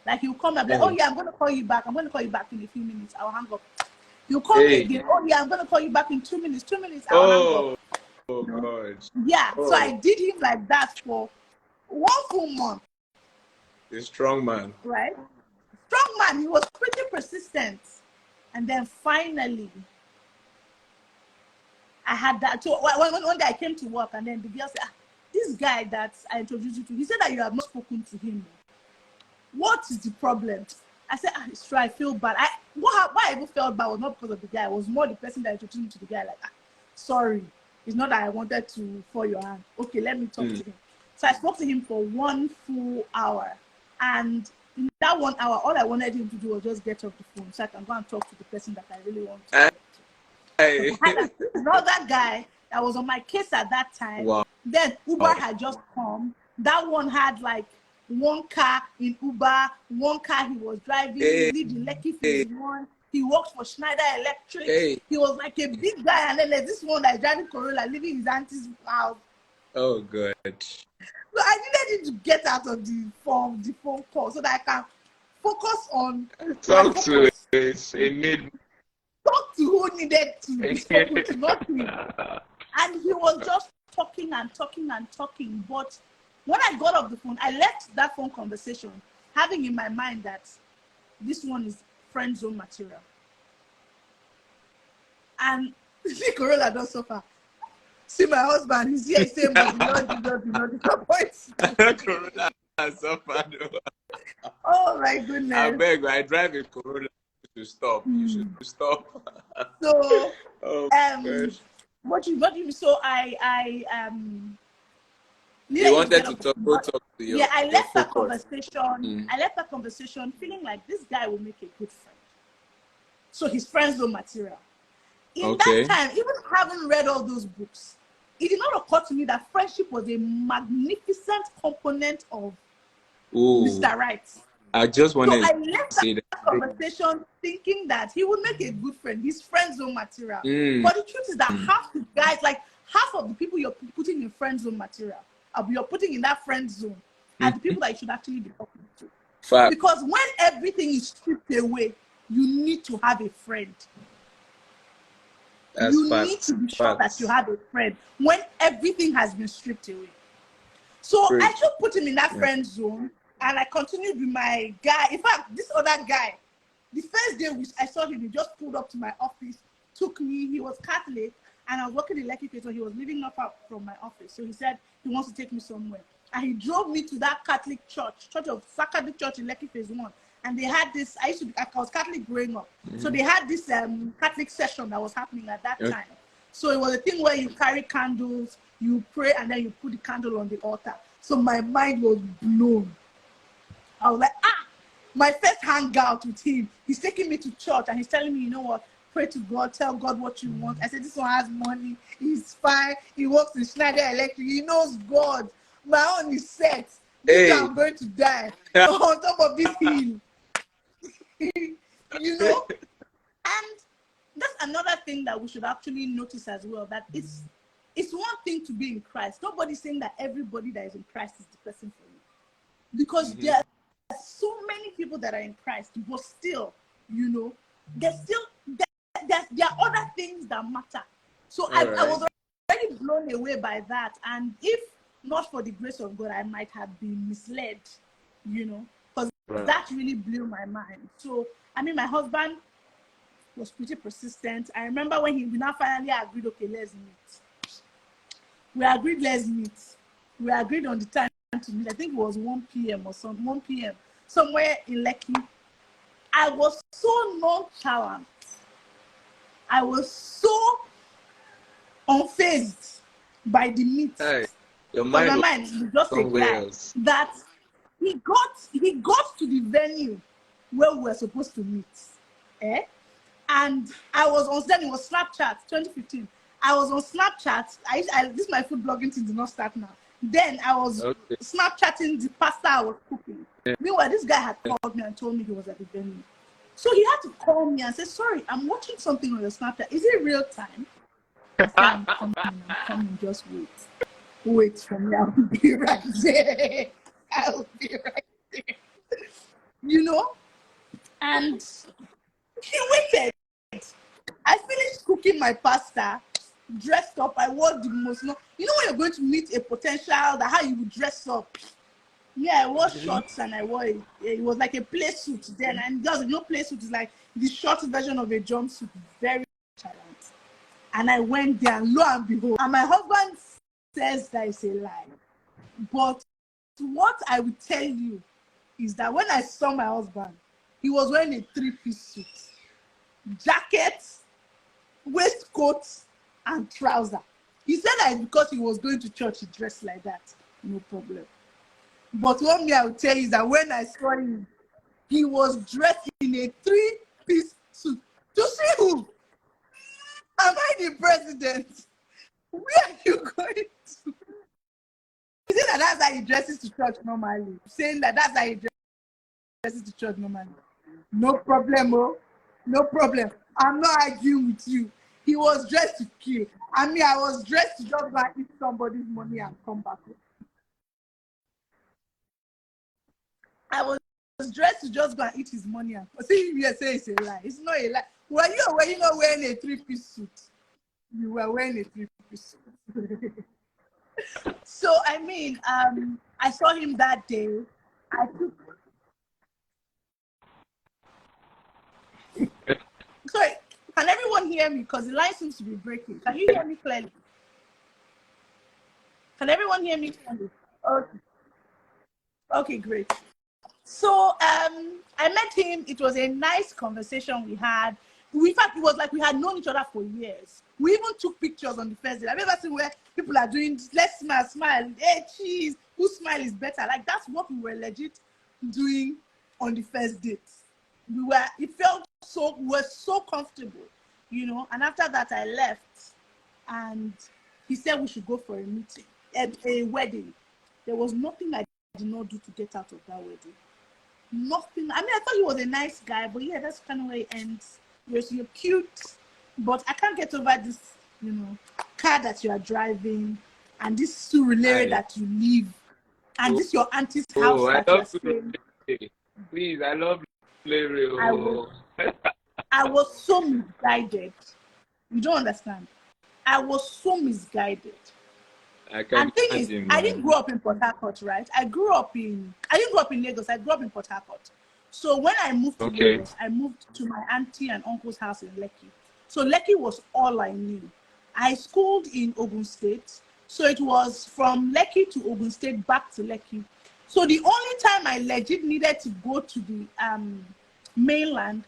Like, he'll come and be like, oh yeah, I'm going to call you back. I'm going to call you back in a few minutes. I'll hang up. He'll call me again. Oh yeah, I'm going to call you back in 2 minutes. 2 minutes, I'll hang up. Oh, God. Yeah, so I did him like that for 1 full month. A strong man. Right? Strong man. He was pretty persistent. And then finally, I had that. So one day I came to work, and then the girl said, this guy that I introduced you to, he said that you have not spoken to him. What is the problem? I said, it's true, I feel bad. Why I even felt bad was not because of the guy. It was more the person that introduced me to the guy. Like, sorry. It's not that I wanted to fall your hand. Okay, let me talk to him. So I spoke to him for 1 full hour. And in that 1 hour, all I wanted him to do was just get off the phone so I can go and talk to the person that I really want to talk to. I had another guy that was on my case at that time. Wow. Then Uber had just come. That one had like 1 car in Uber, 1 car he was driving. He lived in Lekki Phase 1. He works for Schneider Electric. He was like a big guy, and then there's this one that's driving Corolla, living in his auntie's house. Oh, God. So I needed him to get out of the phone call so that I can focus on my Talk to focus. a need. Talk to who needed to be spoken to, not me. And he was just talking and talking and talking. But when I got off the phone, I left that phone conversation having in my mind that this one is friend zone material. And see, Corolla don't suffer. See, my husband, he's here, he's saying, but the Lord Jesus did not disappoint. Corona has suffered. Oh my goodness. I beg, I drive a Corona. You should stop. You should stop. So, Oh, gosh. what do you so You wanted to talk to you. Yeah, I left that conversation. I left that conversation feeling like this guy will make a good friend. So his friend zone material. In that time, even having read all those books, it did not occur to me that friendship was a magnificent component of Mr. Right. I just wanted I left that conversation thinking that he would make a good friend, his friend zone material. But the truth is that half the guys, like half of the people you're putting in friend zone material, you're putting in that friend zone, are the people that you should actually be talking to. Fact. Because when everything is stripped away, you need to have a friend. Need to be sure that you have a friend when everything has been stripped away. So I just put him in that friend zone, and I continued with my guy. In fact, this other guy, the first day I saw him, he just pulled up to my office, took me. He was Catholic, and I was working in Lekki, so he was living not far from my office. So he said he wants to take me somewhere, and he drove me to that Catholic church of Catholic Church in Lekki Phase 1. And they had this, I was Catholic growing up. So they had this Catholic session that was happening at that time. So it was a thing where you carry candles, you pray, and then you put the candle on the altar. So my mind was blown. I was like, my first hangout with him. He's taking me to church and he's telling me, you know what, pray to God, tell God what you want. I said, this one has money, he's fine, he works in Schneider Electric, he knows God. My own is set. This I'm going to die on top of this hill. You know, and that's another thing that we should actually notice as well, that it's one thing to be in Christ. Nobody's saying that everybody that is in Christ is the person for you, because there are so many people that are in Christ, but still, you know, there are other things that matter. So I was already blown away by that, and if not for the grace of God, I might have been misled, you know. That really blew my mind. So, I mean, my husband was pretty persistent. I remember when we now finally agreed, okay, let's meet. We agreed, let's meet. We agreed on the time to meet. I think it was 1 p.m. or 1 p.m. somewhere in Lekki. I was so nonchalant. I was so unfazed by the meet. Hey, your my mind mind was just a guy that he got to the venue where we were supposed to meet. And I was on, then it was Snapchat, 2015. I was on Snapchat. This my food blogging thing did not start now. Then I was Snapchatting the pasta I was cooking. Meanwhile, this guy had called me and told me he was at the venue. So he had to call me and say, sorry, I'm watching something on your Snapchat. Is it real time? I said, I'm coming, just wait. Wait for me, I'll be right there. I'll be right there. You know? And he waited. I finished cooking my pasta, dressed up. I wore the most, you know when you're going to meet a potential, that how you would dress up. Yeah, I wore shorts and I wore it was like a play suit then. And just, play suit is like the short version of a jumpsuit, very challenge. And I went there, and lo and behold, and my husband says that is a lie. But what I will tell you is that when I saw my husband, he was wearing a 3-piece suit, jacket, waistcoat, and trouser. He said that because he was going to church, he dressed like that. No problem. But one thing I will tell you is that when I saw him, he was dressed in a 3-piece suit. To see who? Am I the president? Where are you going to? He said that that's how he dresses to church normally. Saying that that's how he dresses to church normally. No problem, oh. No problem. I'm not arguing with you. He was dressed to kill. I mean, I was dressed to just go eat somebody's money and come back home. I was dressed to just go and eat his money. And see, you say it's a lie. It's not a lie. Were you not wearing a 3-piece suit? You were wearing a 3-piece suit. So I mean, I saw him that day. I took. Sorry, can everyone hear me? Because the line seems to be breaking. Can you hear me clearly? Can everyone hear me clearly? Okay. Okay, great. So I met him. It was a nice conversation we had. In fact, it was like we had known each other for years. We even took pictures on the first day. I've ever seen where people are doing, let's smile, hey, cheese, whose smile is better? Like, that's what we were legit doing on the first date. It felt so, we were so comfortable, you know. And after that, I left, and he said we should go for a meeting, a wedding. There was nothing I did not do to get out of that wedding. Nothing. I mean, I thought he was a nice guy, but yeah, that's kind of where it ends. You're cute, but I can't get over this, you know, car that you are driving, and this surulere that you live, and this your auntie's house that you are staying. Please, I love Surulere. I was so misguided. You don't understand. I was so misguided. And thing is, I didn't grow up in Port Harcourt, right? I didn't grow up in Lagos. I grew up in Port Harcourt. So when I moved to Lagos, I moved to my auntie and uncle's house in Lekki. So Lekki was all I knew. I schooled in Ogun State. So it was from Lekki to Ogun State back to Lekki. So the only time I legit needed to go to the mainland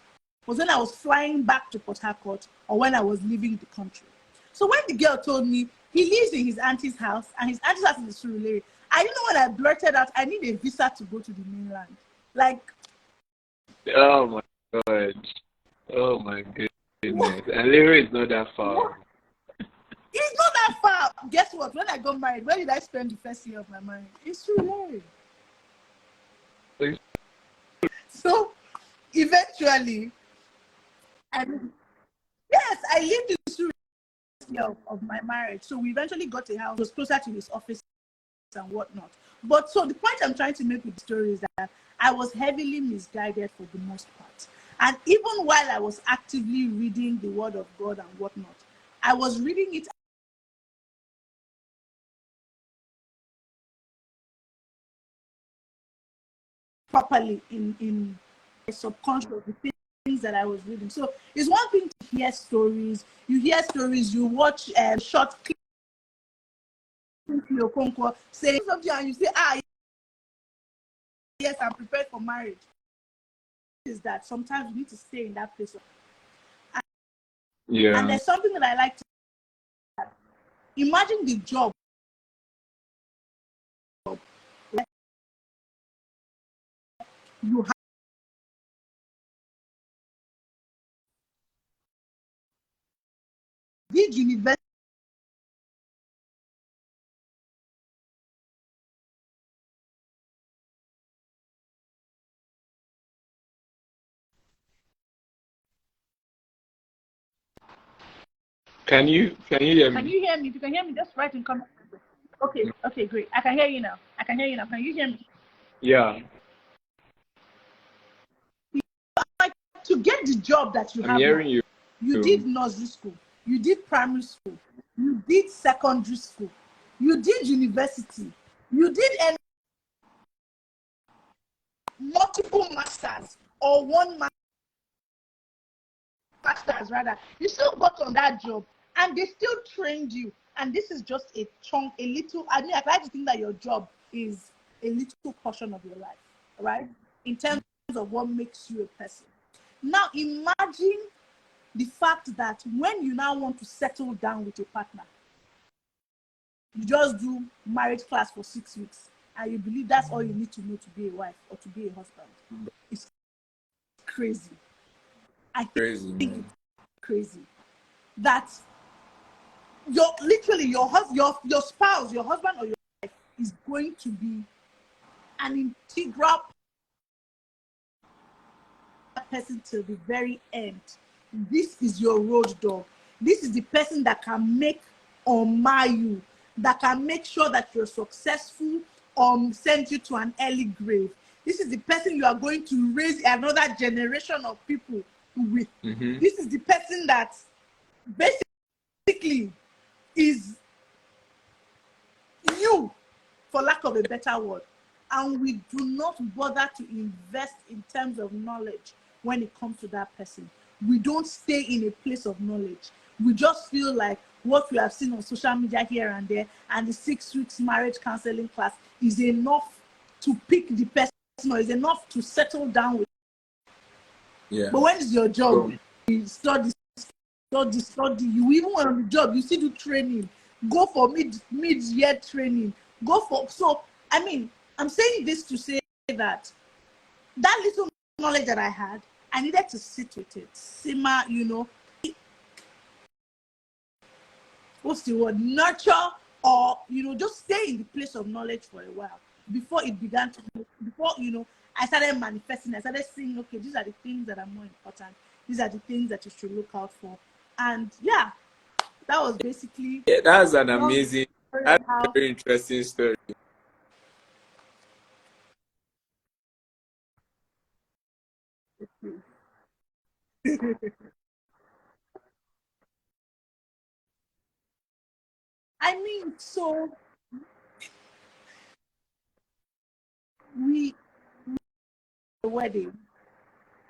was when I was flying back to Port Harcourt or when I was leaving the country. So when the girl told me he lives in his auntie's house and his auntie's house is in Surulere, I didn't know when I blurted out, I need a visa to go to the mainland. Like, oh my God. Oh my goodness. And Lere is not that far. It's not that far. Guess what? When I got married, where did I spend the first year of my marriage? It's Surulere. So eventually, I lived in Surulere of my marriage. So we eventually got a house. It was closer to his office and whatnot. But so the point I'm trying to make with the story is that I was heavily misguided for the most part. And even while I was actively reading the Word of God and whatnot, I was reading it properly in my subconscious, the things that I was reading. So it's one thing to hear stories. You hear stories, you watch short clips, say something and you say, yes, I'm prepared for marriage. Is that sometimes you need to stay in that place. And there's something that I like to imagine the job. You have did university. Can you hear me? Can you hear me? If you can hear me, just write in comment. Okay, great. I can hear you now. Can you hear me? Yeah. Like, to get the job that you I'm have hearing now, you did nursery school, you did primary school, you did secondary school, you did university, you did multiple masters or one master's rather. You still got on that job and they still trained you. And this is just a chunk, I mean, I like to think that your job is a little portion of your life, right? In terms of what makes you a person. Now imagine the fact that when you now want to settle down with your partner, you just do marriage class for 6 weeks and you believe that's all you need to know to be a wife or to be a husband. It's crazy. I think it's crazy that your spouse, your husband or your wife is going to be an integral person till the very end. This is your road dog. This is the person that can make or mar you, that can make sure that you're successful, send you to an early grave. This is the person you are going to raise another generation of people with. This is the person that basically is you, for lack of a better word. And we do not bother to invest in terms of knowledge when it comes to that person. We don't stay in a place of knowledge. We just feel like what we have seen on social media here and there, and the 6 weeks marriage counseling class is enough to pick the person, or is enough to settle down with. Yeah. But when is your job? You study. You even on the job, you still do training. Go for mid-year training. Go for, so I mean, I'm saying this to say that little knowledge that I had, I needed to sit with it, simmer, what's the word, nurture, or just stay in the place of knowledge for a while before it began to, I started manifesting. I started saying, okay, these are the things that are more important. These are the things that you should look out for. And yeah, that was basically. Yeah, that's an amazing, that's a very interesting story. I mean, so we a wedding,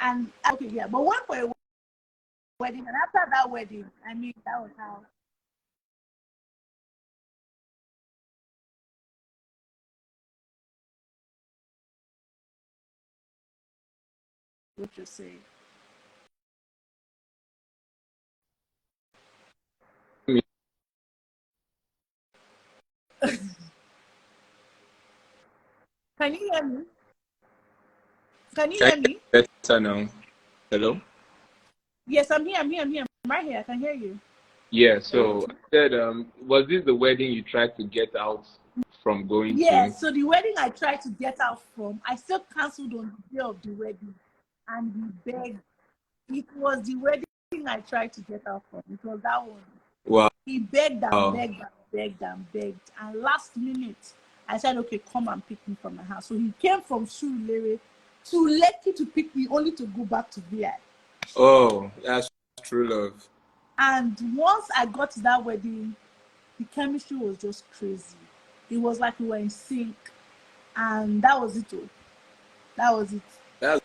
and okay, yeah, but one for a wedding, and after that wedding, I mean, that was how. What you're saying. Can you hear me? Can you Can hear you me? hear better now? Hello? Yes, I'm here. I'm right here. I can hear you. Yeah, so I said, was this the wedding you tried to get out from going to? Yes. So the wedding I tried to get out from, I still cancelled on the day of the wedding, and we begged. It was the wedding I tried to get out from. It was that one. Wow. He begged and begged and begged and begged. And last minute, I said, okay, come and pick me from my house. So he came from Surulere to Lekki to pick me, only to go back to VI. Oh, that's true love. And once I got to that wedding, the chemistry was just crazy. It was like we were in sync. And that was it. That was it. That's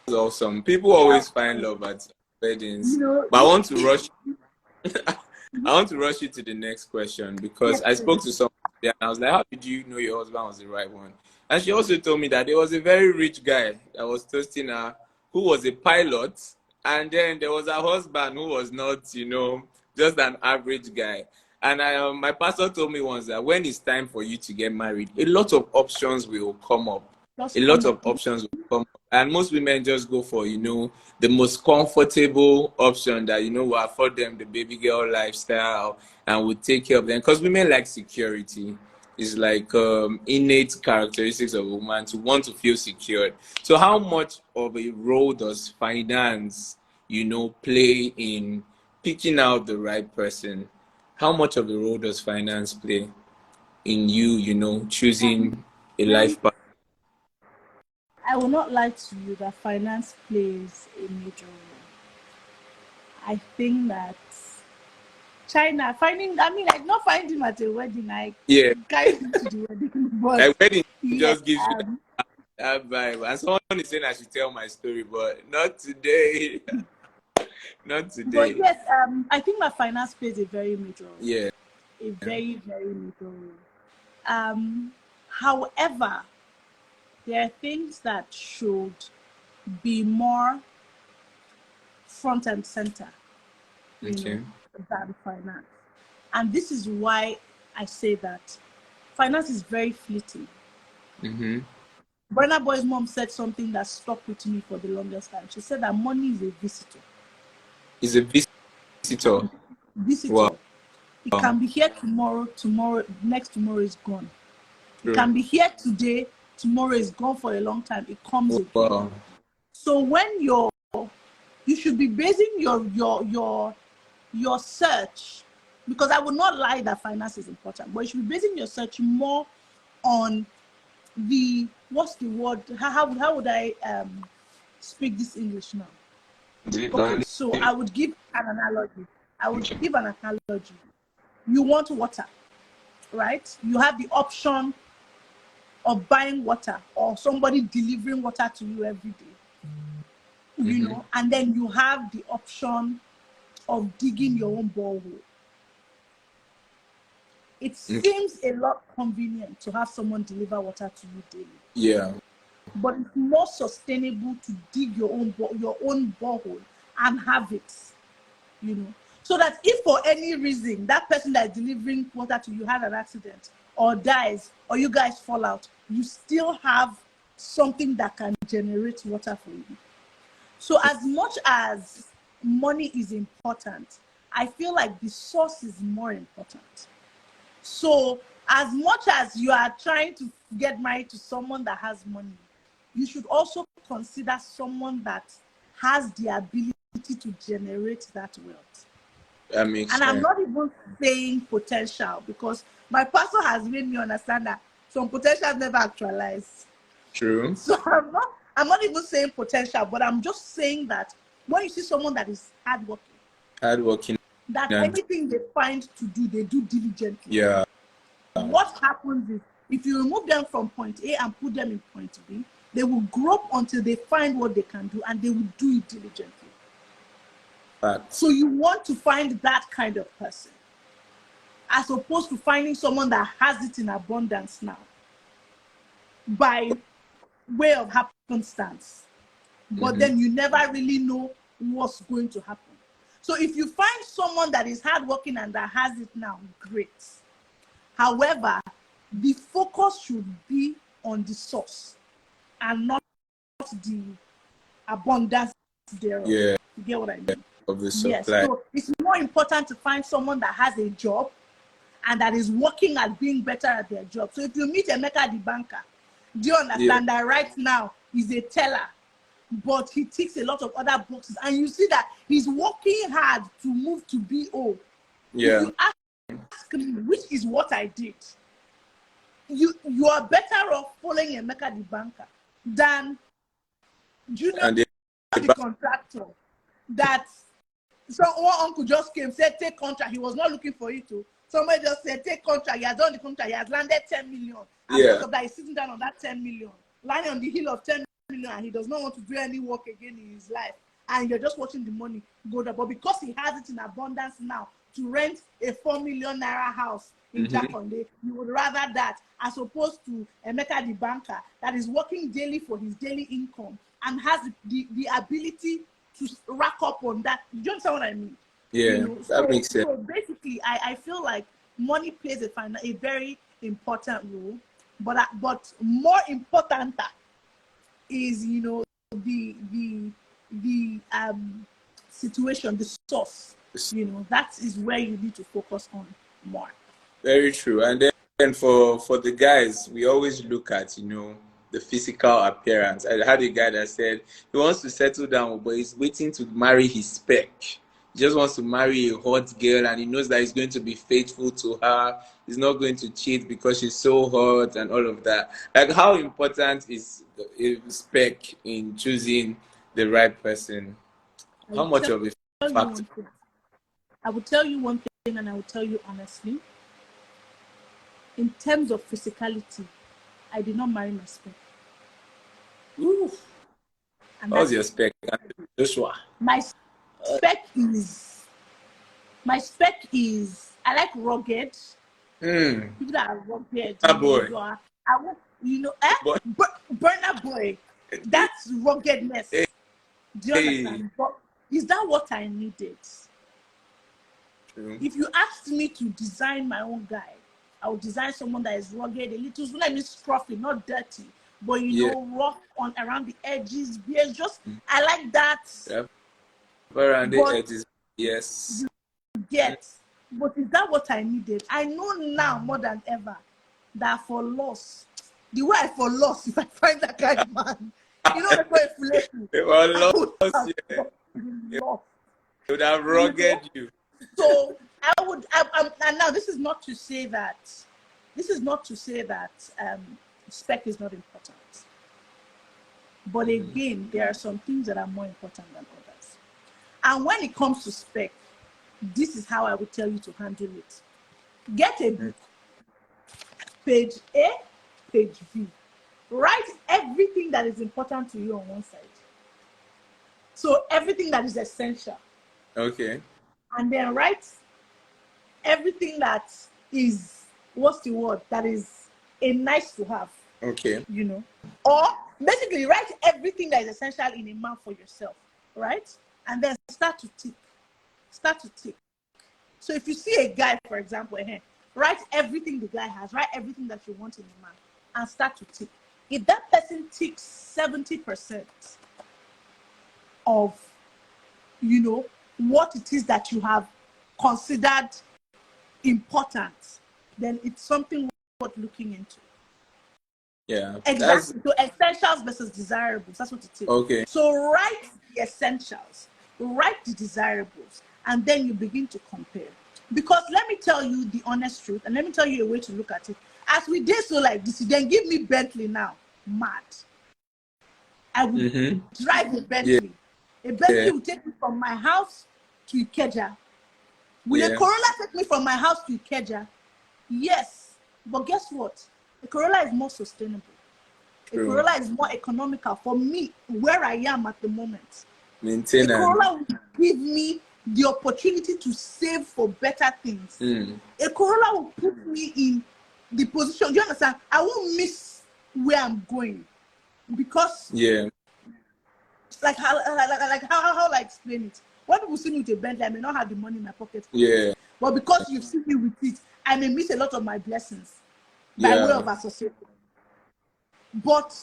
awesome. People always find love at weddings. But I want to rush I want to rush you to the next question because Yes, I spoke to somebody and I was like, how did you know your husband was the right one? And she also told me that there was a very rich guy that was toasting her who was a pilot. And then there was a husband who was not, just an average guy. And my pastor told me once that when it's time for you to get married, a lot of options will come up. A lot of options will come up. And most women just go for, the most comfortable option that, will afford them the baby girl lifestyle and will take care of them. Because women like security. It's like innate characteristics of a woman to want to feel secured. So how much of a role does finance, play in picking out the right person? How much of a role does finance play in you, choosing a life partner? I will not lie to you that finance plays a major role. I think that China finding, I mean, I did not find him at a wedding. I carried him to the wedding, but Like wedding yes, just gives you that vibe. And someone is saying I should tell my story, but not today. Not today. But yes, I think that finance plays a very major role. Yeah. A very, very major role. However, there are things that should be more front and center, than finance. And this is why I say that finance is very fleeting. Burna Boy's mom said something that stuck with me for the longest time. She said that money is a visitor. It's a visitor. Visitor. Wow. It can be here tomorrow, next tomorrow is gone. It can be here today, tomorrow is gone for a long time. It comes again. Wow. So when you should be basing your search, because I would not lie that finance is important, but you should be basing your search more on the what's the word? How would I speak this English now? Okay, so I would give an analogy. You want water, right? You have the option of buying water or somebody delivering water to you every day, you know, and then you have the option of digging your own borehole. It seems a lot convenient to have someone deliver water to you daily. Yeah. But it's more sustainable to dig your own borehole and have it, you know. So that if for any reason that person that is delivering water to you had an accident or dies or you guys fall out, you still have something that can generate water for you. So as much as money is important, I feel like the source is more important. So as much as you are trying to get married to someone that has money, you should also consider someone that has the ability to generate that wealth. That makes And sense. I'm not even saying potential, because my pastor has made me understand that some potential never actualize. True. So I'm not even saying potential, but I'm just saying that when you see someone that is Hardworking, that and anything they find to do, they do diligently. yeah. What happens is, if you remove them from point A and put them in point B, they will grow until they find what they can do, and they will do it diligently. Facts. So you want to find that kind of person, as opposed to finding someone that has it in abundance now, by way of happenstance. But then you never really know what's going to happen. So if you find someone that is hardworking and that has it now, great. However, the focus should be on the source and not the abundance thereof. Yeah. You get what I mean? Of the supply. Yes. So it's more important to find someone that has a job and that is working at being better at their job. So if you meet Emeka the banker, do you understand that right now he's a teller, but he ticks a lot of other boxes, and you see that he's working hard to move to BO. Yeah. If you ask me, which is what I did, you are better off following Emeka the banker than Junior And the contractor. That one uncle just came, said take contract. He was not looking for it to. Somebody just said take contract. He has done the contract. He has landed 10 million. And because of that, he's sitting down on that 10 million, lying on the hill of 10 million, and he does not want to do any work again in his life. And you're just watching the money go down. But because he has it in abundance now to rent a 4 million naira house in Jakonde, you would rather that as opposed to Emeka the banker that is working daily for his daily income and has the ability to rack up on that. Do you understand what I mean? Yeah, you know? that makes sense. So basically, I feel like money plays a very important role, but more important is, you know, the situation, the source. You know, that is where you need to focus on more. Very true. And then for the guys, we always look at, you know, the physical appearance. I had a guy that said he wants to settle down, but he's waiting to marry his spec. He just wants to marry a hot girl, and he knows that he's going to be faithful to her. He's not going to cheat because she's so hot and all of that. Like, how important is the spec in choosing the right person? How much of a factor? I will tell you one thing, and I will tell you honestly. In terms of physicality, I did not marry my spec. Ooh. How's your spec, Joshua? My spec is I like rugged. People that are rugged. Boy. Burner boy. That's ruggedness. Hey. Do you understand? But is that what I needed? True. If you asked me to design my own guy, I would design someone that is rugged, a little, let me scruffy, not dirty, but you know, rough on around the edges. Beard, just I like that. Yeah. Around the edges, yes. But is that what I needed? I know now more than ever that for loss, the way I for loss, if I find that kind of man, you know, it would have rugged you. So I would, and now this is not to say that spec is not important. But again, there are some things that are more important than others. And when it comes to spec, this is how I would tell you to handle it. Get a book, page A, page B. Write everything that is important to you on one side. So everything that is essential. Okay. And then write everything that is, what's the word, that is a nice to have. Okay. You know, or basically write everything that is essential in a map for yourself, right? And then start to tick. So if you see a guy, for example, write everything the guy has, write everything that you want in a man, and start to tick. If that person ticks 70% of, you know, what it is that you have considered important, then it's something worth looking into. Yeah. Exactly. So essentials versus desirables. That's what it is. Okay. So write the essentials, write the desirables, and then you begin to compare. Because let me tell you the honest truth, and let me tell you a way to look at it. As we did so like this, you then give me Bentley now. Mad. I would drive a Bentley. Yeah. A Bentley will take me from my house to Ikeja. Will a Corolla take me from my house to Ikeja? Yes. But guess what? A Corolla is more sustainable. True. A Corolla is more economical for me, where I am at the moment. Maintenance. A Corolla will give me the opportunity to save for better things. A Corolla will put me in the position, do you understand? I won't miss where I'm going. Because, like how I explain it. When people see me with a Bentley, I may not have the money in my pocket. Yeah. But because you've seen me with it, I may miss a lot of my blessings by way of association. But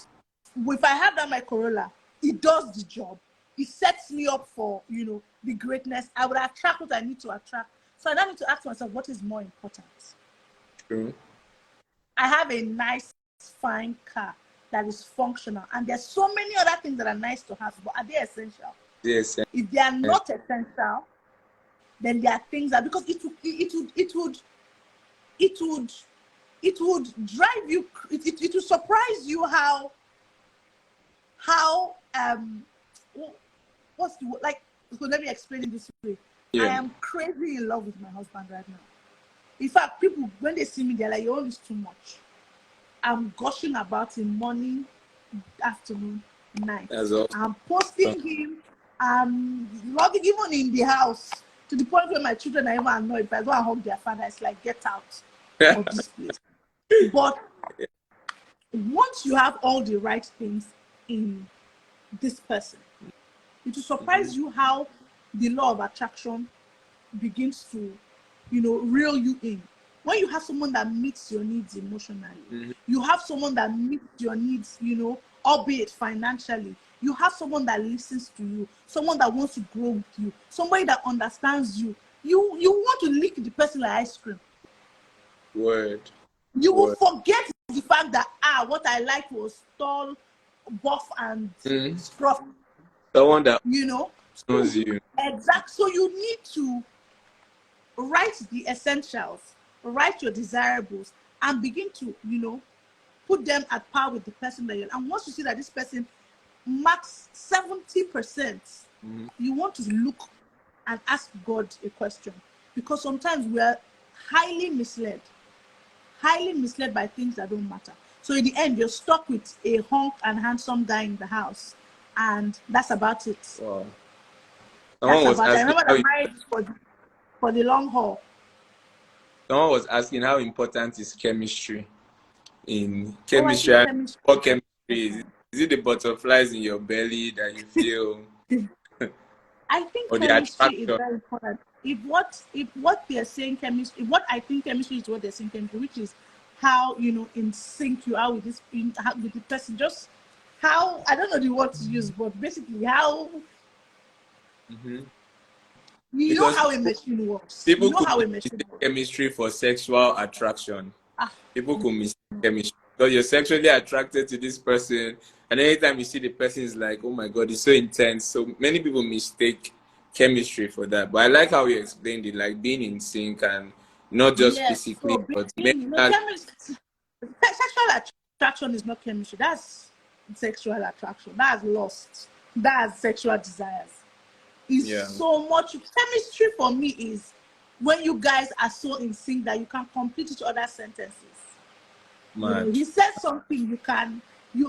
if I have that my Corolla, it does the job. It sets me up for, you know, the greatness. I would attract what I need to attract. So I now need to ask myself, what is more important? True. I have a nice, fine car that is functional. And there's so many other things that are nice to have, but are they essential? Yes. If they are not essential, then there are things that, because it would drive you, it would surprise you how what's the word? Like, so let me explain it this way. I am crazy in love with my husband right now. In fact, people, when they see me, they're like, "You're always too much." I'm gushing about him morning, afternoon, night. I'm posting him. I'm logging even in the house, to the point where my children are even annoyed. If I go and hug their father, it's like, get out of this place. But once you have all the right things in this person, it will surprise you how the law of attraction begins to, you know, reel you in. When you have someone that meets your needs emotionally, you have someone that meets your needs, you know, albeit financially, you have someone that listens to you, someone that wants to grow with you, somebody that understands you. You want to lick the person like ice cream. Word. You will forget the fact that what I liked was tall, buff, and scruffy. Someone that you know knows you. Exactly. So you need to write the essentials, write your desirables, and begin to, you know, put them at par with the person that you're. And once you see that this person marks 70%, you want to look and ask God a question, because sometimes we are highly misled by things that don't matter. So in the end, you're stuck with a hunk and handsome guy in the house, and that's about it. Wow. That's about it. I remember the marriage for the long haul. Someone was asking how important is chemistry in chemistry. What chemistry is? Is it the butterflies in your belly that you feel? I think chemistry is very important. If what they're saying chemistry, what I think chemistry is what they're saying chemistry, which is how, you know, in sync you are with this, with the person, just how, I don't know the word to use, but basically how you know how a machine works. People you know how a machine works. Chemistry for sexual attraction. People could mistake chemistry because you're sexually attracted to this person, and anytime you see the person, is like, oh my god, it's so intense. So many people mistake chemistry for that. But I like how you explained it, like being in sync and not just physically, but sexual attraction is not chemistry. That's sexual attraction. That's lust. That's sexual desires. It's so much. Chemistry for me is when you guys are so in sync that you can complete each other's sentences. You know, he says something, you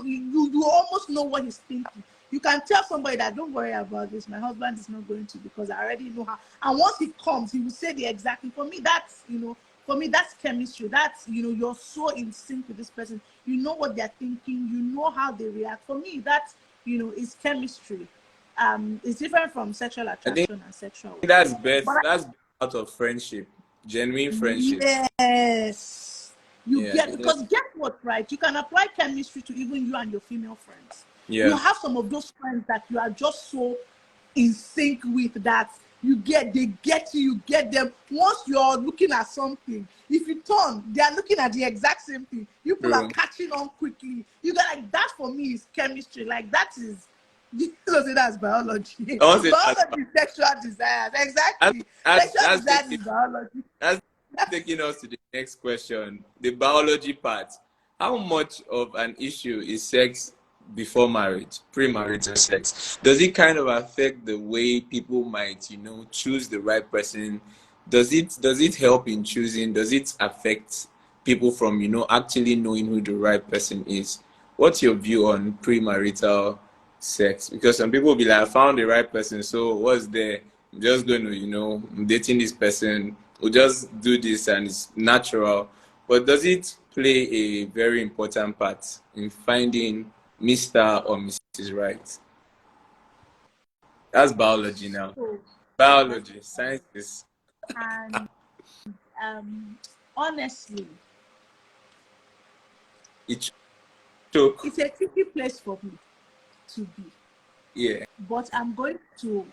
almost know what he's thinking. You can tell somebody that don't worry about this. My husband is not going to, because I already know how. And once he comes, he will say the exact thing. For me, that's chemistry. That's, you're so in sync with this person. You know what they're thinking. You know how they react. For me, that, is chemistry. It's different from sexual attraction and sexual. That's best. That's out of friendship, genuine friendship. Yes, because guess what, right? You can apply chemistry to even you and your female friends. Yeah. You have some of those friends that you are just so in sync with that they get you, you get them. Once you're looking at something, if you turn, they are looking at the exact same thing. You people are catching on quickly. You got that for me is chemistry. Like that is. You don't say that's biology. Biology is sexual desires. Exactly. Sexual desires is biology. That's taking us to the next question. The biology part. How much of an issue is sex before marriage, premarital sex? Does it kind of affect the way people might, choose the right person? Does it help in choosing? Does it affect people from, actually knowing who the right person is? What's your view on premarital sex? Because some people will be like, I found the right person, so what's there? I'm just going to, I'm dating this person. We'll just do this and it's natural. But does it play a very important part in finding Mr. or Mrs. Right? That's biology now. Biology, science. And honestly, it's a tricky place for me to be. Yeah. But I'm going to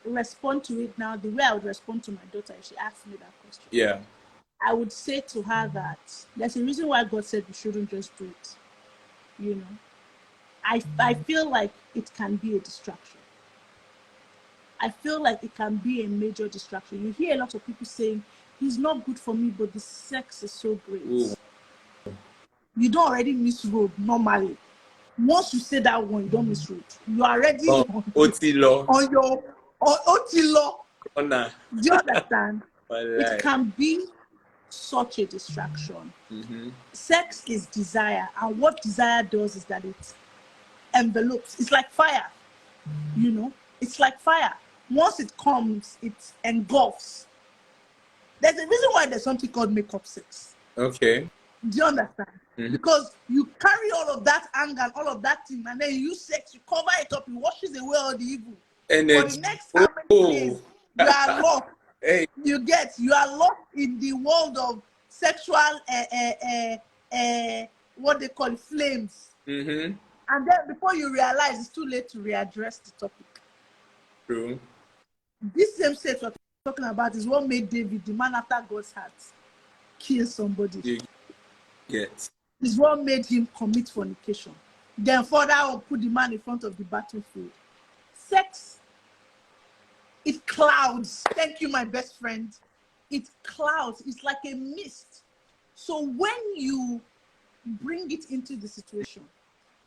respond to it now the way I would respond to my daughter if she asked me that question. Yeah. I would say to her that there's a reason why God said we shouldn't just do it. I feel like it can be a distraction. I feel like it can be a major distraction. You hear a lot of people saying, he's not good for me, but the sex is so great. Ooh. You don't already miss road normally. Once you say that one, you don't miss road. You're already on your Otilo. Do you understand? It can be such a distraction. Mm-hmm. Sex is desire, and what desire does is that it envelopes. It's like fire, It's like fire. Once it comes, it engulfs. There's a reason why there's something called makeup sex. Okay. Do you understand? Mm-hmm. Because you carry all of that anger and all of that thing, and then you use sex, you cover it up, it washes away all the evil. And for the next how many days, you are lost. Hey. You are lost in the world of sexual, what they call flames. Mm-hmm. And then before you realize, it's too late to readdress the topic. True. This same sex we're talking about is what made David, the man after God's heart, kill somebody. Yes. It's what made him commit fornication. Then further on, put the man in front of the battlefield. Sex, it clouds. Thank you, my best friend. It clouds. It's like a mist. So when you bring it into the situation,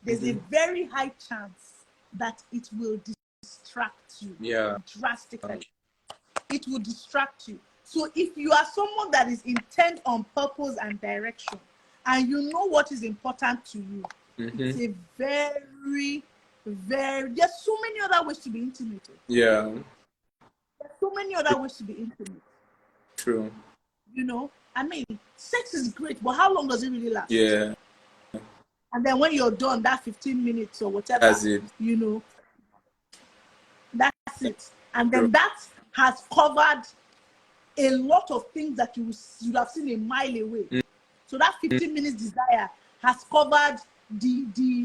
there's a very high chance that it will distract you drastically. It will distract you. So if you are someone that is intent on purpose and direction, and you know what is important to you, it's a very, very, there's so many other ways to be intimate. Yeah. There's so many other ways to be intimate. True. Sex is great, but how long does it really last? Yeah. And then when you're done, that 15 minutes or whatever, that's it. That's it. And then that has covered a lot of things that you would have seen a mile away. So that 15 minutes desire has covered the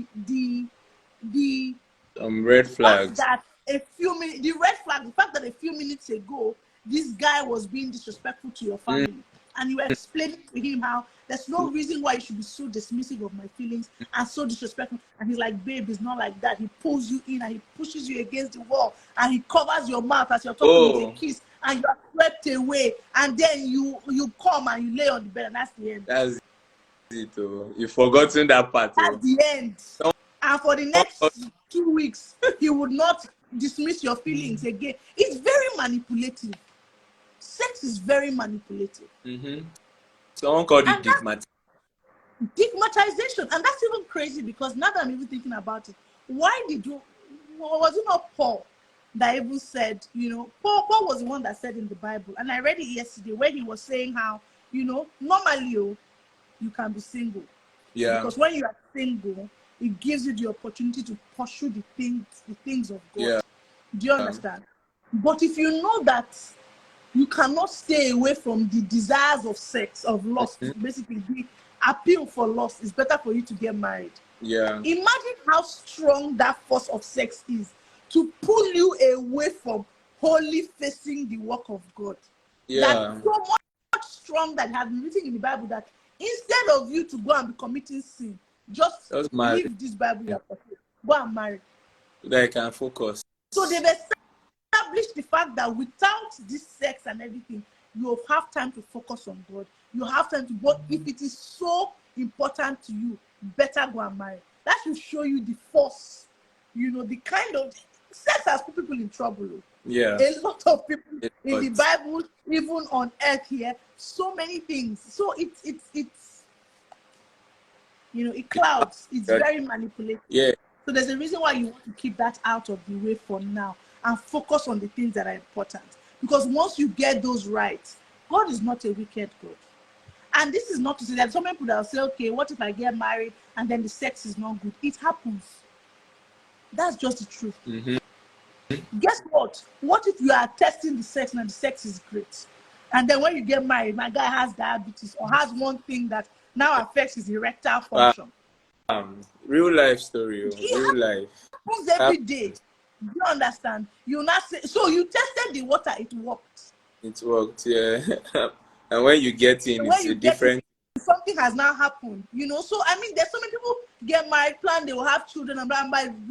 red flags. The red flag, the fact that a few minutes ago this guy was being disrespectful to your family, and you were explaining to him how there's no reason why you should be so dismissive of my feelings and so disrespectful. And he's like, babe, it's not like that. He pulls you in and he pushes you against the wall and he covers your mouth as you're talking with a kiss, and you are swept away. And then you come and you lay on the bed, and that's the end. it. Oh. You've forgotten that part. At the end. And for the next 2 weeks, he would not dismiss your feelings again. It's very manipulative. Sex is very manipulative. Mm-hmm. Someone called it Stigmatization. And that's even crazy because now that I'm even thinking about it, was it not Paul that even said, Paul was the one that said in the Bible, and I read it yesterday, where he was saying how, normally you can be single. Yeah. Because when you are single, it gives you the opportunity to pursue the things of God. Yeah. Do you understand? But if you know that you cannot stay away from the desires of sex, of lust, basically the appeal for lust, it's better for you to get married. Yeah. Imagine how strong that force of sex is to pull you away from wholly facing the work of God. Yeah. That's so much strong that has been written in the Bible that instead of you to go and be committing sin, just leave this Bible, go and marry. That I can focus. So they've established the fact that without this sex and everything, you have time to focus on God. You have time to, but if it is so important to you, better go and marry. That should show you the force, the kind of sex has put people in trouble. Yeah. A lot of people in the Bible, even on earth here, so many things. So it's it clouds. It's very manipulative. Yeah. So there's a reason why you want to keep that out of the way for now and focus on the things that are important. Because once you get those right, God is not a wicked God. And this is not to say that some people that will say, okay, what if I get married and then the sex is not good? It happens. That's just the truth. Mm-hmm. Guess what? What if you are testing the sex and the sex is great? And then when you get married, my guy has diabetes or has one thing that now affects his erectile function. Real life story. Real life. It happens every day. You understand? You not say, so you tested the water, it worked. It worked, yeah. And when you get in, it's a different. Something has now happened, So I mean, there's so many people get married, plan they will have children, and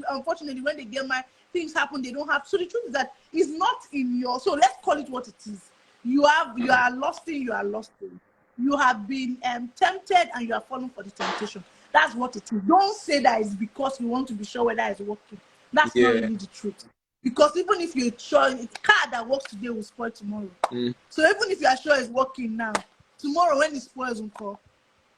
unfortunately, when they get married, things happen. They don't have. So the truth is that it's not in your. So let's call it what it is. You are lusting. You are lusting. You have been tempted, and you are falling for the temptation. That's what it is. Don't say that it's because you want to be sure whether it's working. That's not really the truth. Because even if you're sure, it's car that works today will spoil tomorrow. So even if you are sure it's working now, tomorrow when it spoils,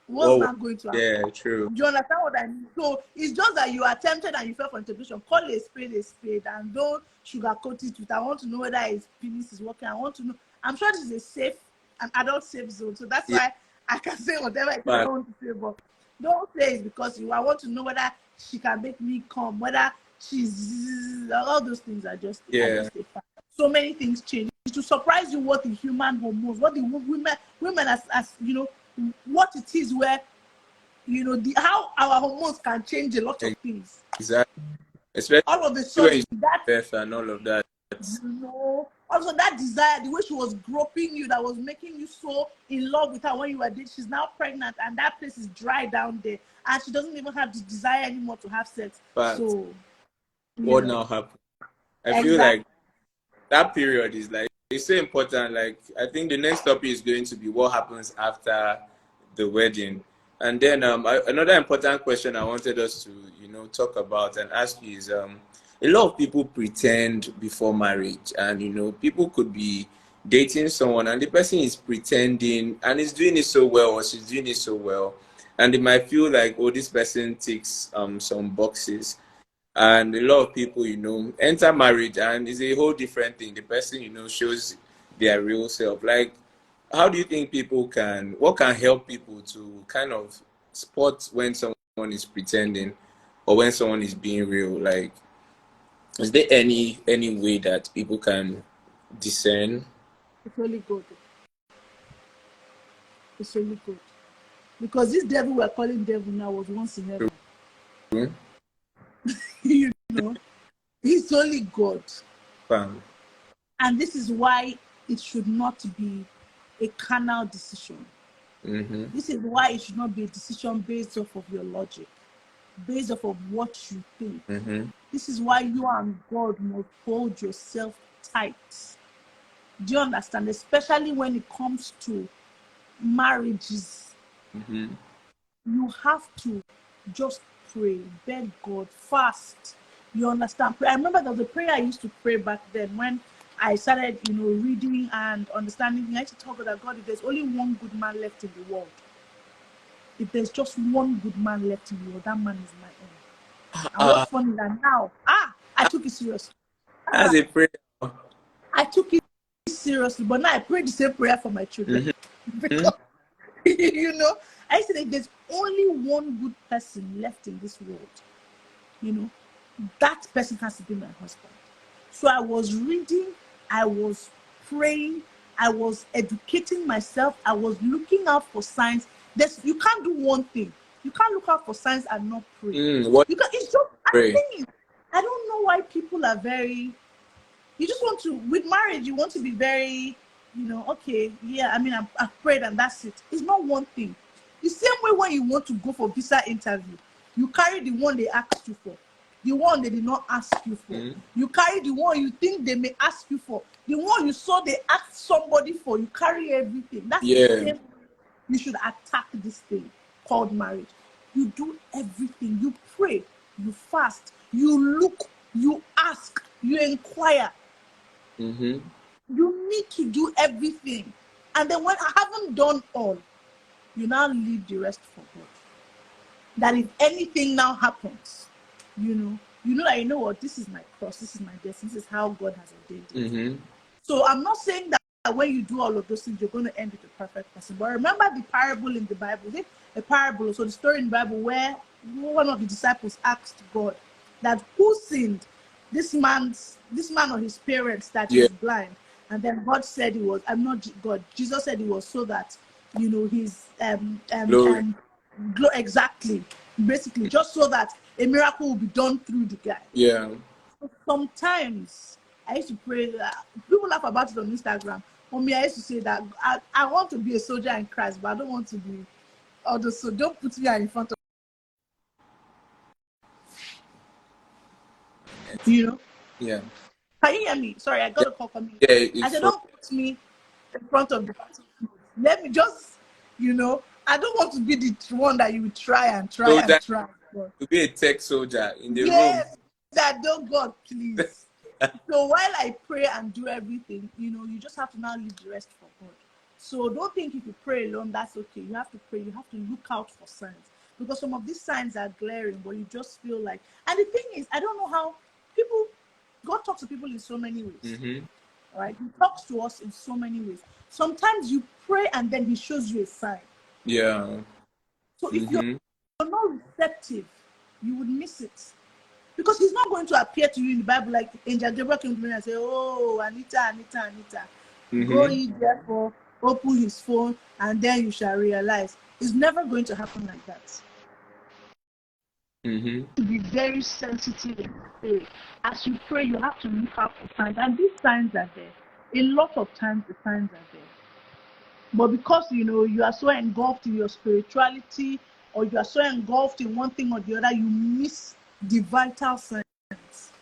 what's not going to happen? Yeah, true. Do you understand what I mean? So it's just that you are tempted and you fell for temptation. Call a spade, and don't sugarcoat it with, I want to know whether his penis is working. I want to know. I'm sure this is an adult safe zone. So that's why I can say whatever I want to say, but don't say it's because I want to know whether she can make me come, whether she's, all those things are just a fact. So many things change. To surprise you what the human hormones, what the women as what it is where how our hormones can change a lot of things. Exactly. Especially all of a sudden that and all of that. Also that desire, the way she was groping you, that was making you so in love with her when you were dating, she's now pregnant and that place is dry down there and she doesn't even have the desire anymore to have sex. But so what now happened? I feel like that period is like, it's so important. Like, I think the next topic is going to be what happens after the wedding. And then another important question I wanted us to, talk about and ask you is, a lot of people pretend before marriage, and, people could be dating someone and the person is pretending and is doing it so well or she's doing it so well. And they might feel like, oh, this person ticks some boxes. And a lot of people, enter marriage and it's a whole different thing. The person, shows their real self. Like, how do you think what can help people to kind of spot when someone is pretending or when someone is being real? Like, is there any way that people can discern? It's really good. It's really good. Because this devil we're calling devil now was once in heaven. He's only God. And this is why it should not be a carnal decision. This is why it should not be a decision based off of your logic, based off of what you think. This is why you and God must hold yourself tight. Do you understand? Especially when it comes to marriages. you have to just pray, beg God, fast. You understand? I remember there was a prayer I used to pray back then when I started, reading and understanding. I used to talk about God, if there's only one good man left in the world, if there's just one good man left in the world, that man is my own. And what's funny is that now, I took it seriously. That's a prayer. I took it seriously, but now I pray the same prayer for my children. Because, I said if there's only one good person left in this world, that person has to be my husband. So I was reading, I was praying, I was educating myself, I was looking out for signs. You can't do one thing. You can't look out for signs and not pray. What? You can. It's just. Pray. I don't know why people are very. You just want to, with marriage, you want to be very, okay, yeah, I mean, I've prayed and that's it. It's not one thing. The same way when you want to go for visa interview, you carry the one they asked you for, the one they did not ask you for. You carry the one you think they may ask you for, the one you saw they asked somebody for. You carry everything. That's the same way you should attack this thing called marriage. You do everything. You pray, you fast, you look, you ask, you inquire. You need to do everything. And then when I haven't done all, you now leave the rest for God. That if anything now happens, that what, this is my cross, this is my destiny, this is how God has ordained it. So I'm not saying that when you do all of those things, you're going to end with a perfect person. But remember the parable in the Bible, a parable, so the story in the Bible where one of the disciples asked God that who sinned, this man or his parents that is blind. And then God said I'm not God. Jesus said it was so that, his exactly, basically just so that a miracle will be done through the guy. Yeah. So sometimes I used to pray that people laugh about it on Instagram. For me, I used to say that I want to be a soldier in Christ, but I don't want to be so don't put me in front of Yeah. Can you hear me? Sorry, I got a call from me. Yeah, I said, don't put me in front of the let me just, I don't want to be the one that you would try and try and try. To be a tech soldier in the room. Yes, that don't God, please. So while I pray and do everything, you just have to now leave the rest for God. So don't think if you pray alone, that's okay. You have to pray. You have to look out for signs. Because some of these signs are glaring, but you just feel like... And the thing is, I don't know how God talks to people in so many ways. Right? He talks to us in so many ways. Sometimes you pray and then he shows you a sign. Yeah. So if you're not receptive, you would miss it. Because he's not going to appear to you in the Bible like Angel Gabriel came to me and say, oh, Anita. Go ye therefore, open his phone, and then you shall realize. It's never going to happen like that. To be very sensitive in the spirit. As you pray, you have to look out for signs. And these signs are there. A lot of times the signs are there. But because, you are so engulfed in your spirituality, or you are so engulfed in one thing or the other, you miss the vital signs.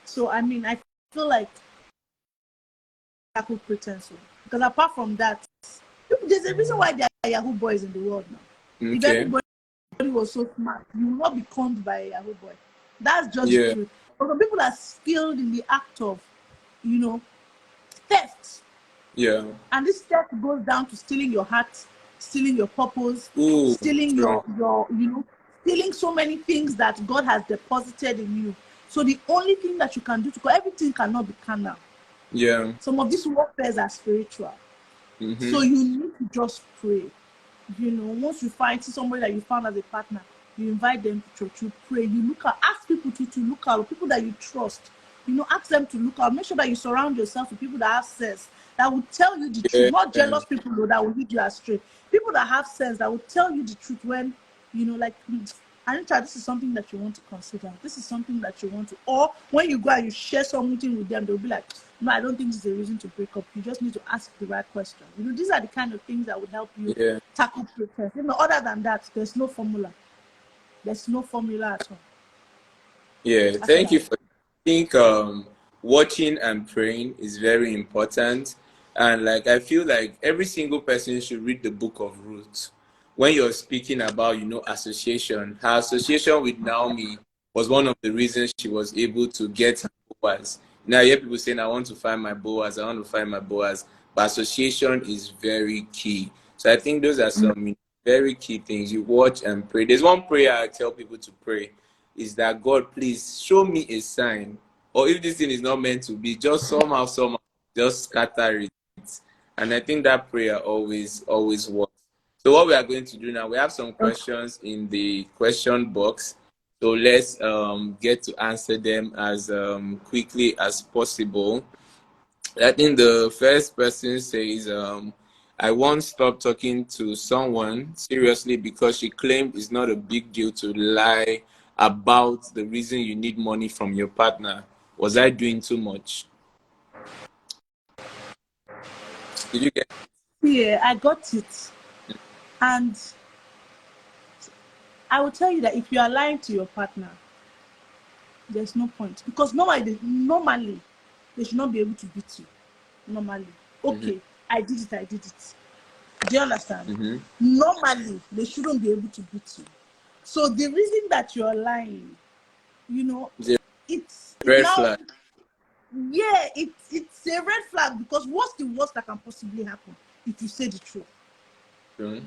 So, I mean, I feel like Yahoo pretense. Because apart from that, there's a reason why there are Yahoo boys in the world now. If everybody was so smart, you will not be conned by a Yahoo boy. That's just the truth. But when people are skilled in the act of, theft. Yeah. And this theft goes down to stealing your heart, stealing your purpose, stealing your stealing so many things that God has deposited in you. So the only thing that you can do because everything cannot be carnal. Yeah. Some of these warfares are spiritual. So you need to just pray. Once you see somebody that you found as a partner, you invite them to church, you pray, you look out, ask people to look out, people that you trust. Ask them to look out. Make sure that you surround yourself with people that have sense, that will tell you the truth. Not jealous people though, that will lead you astray. People that have sense, that will tell you the truth when, like, Anita, this is something that you want to consider. This is something that you want to... Or when you go and you share something with them, they'll be like, no, I don't think this is a reason to break up. You just need to ask the right question. These are the kind of things that would help you tackle pretense. Other than that, there's no formula. There's no formula at all. Yeah, thank you for... I think watching and praying is very important. And like I feel like every single person should read the book of Ruth. when you're speaking about, association, her association with Naomi was one of the reasons she was able to get her Boaz. Now, I hear people saying, I want to find my Boaz, I want to find my Boaz. But association is very key. So I think those are some very key things. You watch and pray. There's one prayer I tell people to pray is that, God, please show me a sign. Or if this thing is not meant to be, just somehow, just scatter it. And I think that prayer always works. So what we are going to do now, we have some questions in the question box. So let's get to answer them as quickly as possible. I think the first person says, I once stopped talking to someone seriously because she claimed it's not a big deal to lie about the reason you need money from your partner. Was I doing too much? Did you get it? Yeah, I got it. And I will tell you that if you are lying to your partner, there's no point. Because normally they should not be able to beat you. Normally. Okay, I did it. Do you understand? Normally, they shouldn't be able to beat you. So the reason that you're lying, it's Red now, flag. yeah, it's a red flag, because what's the worst that can possibly happen if you say the truth? True.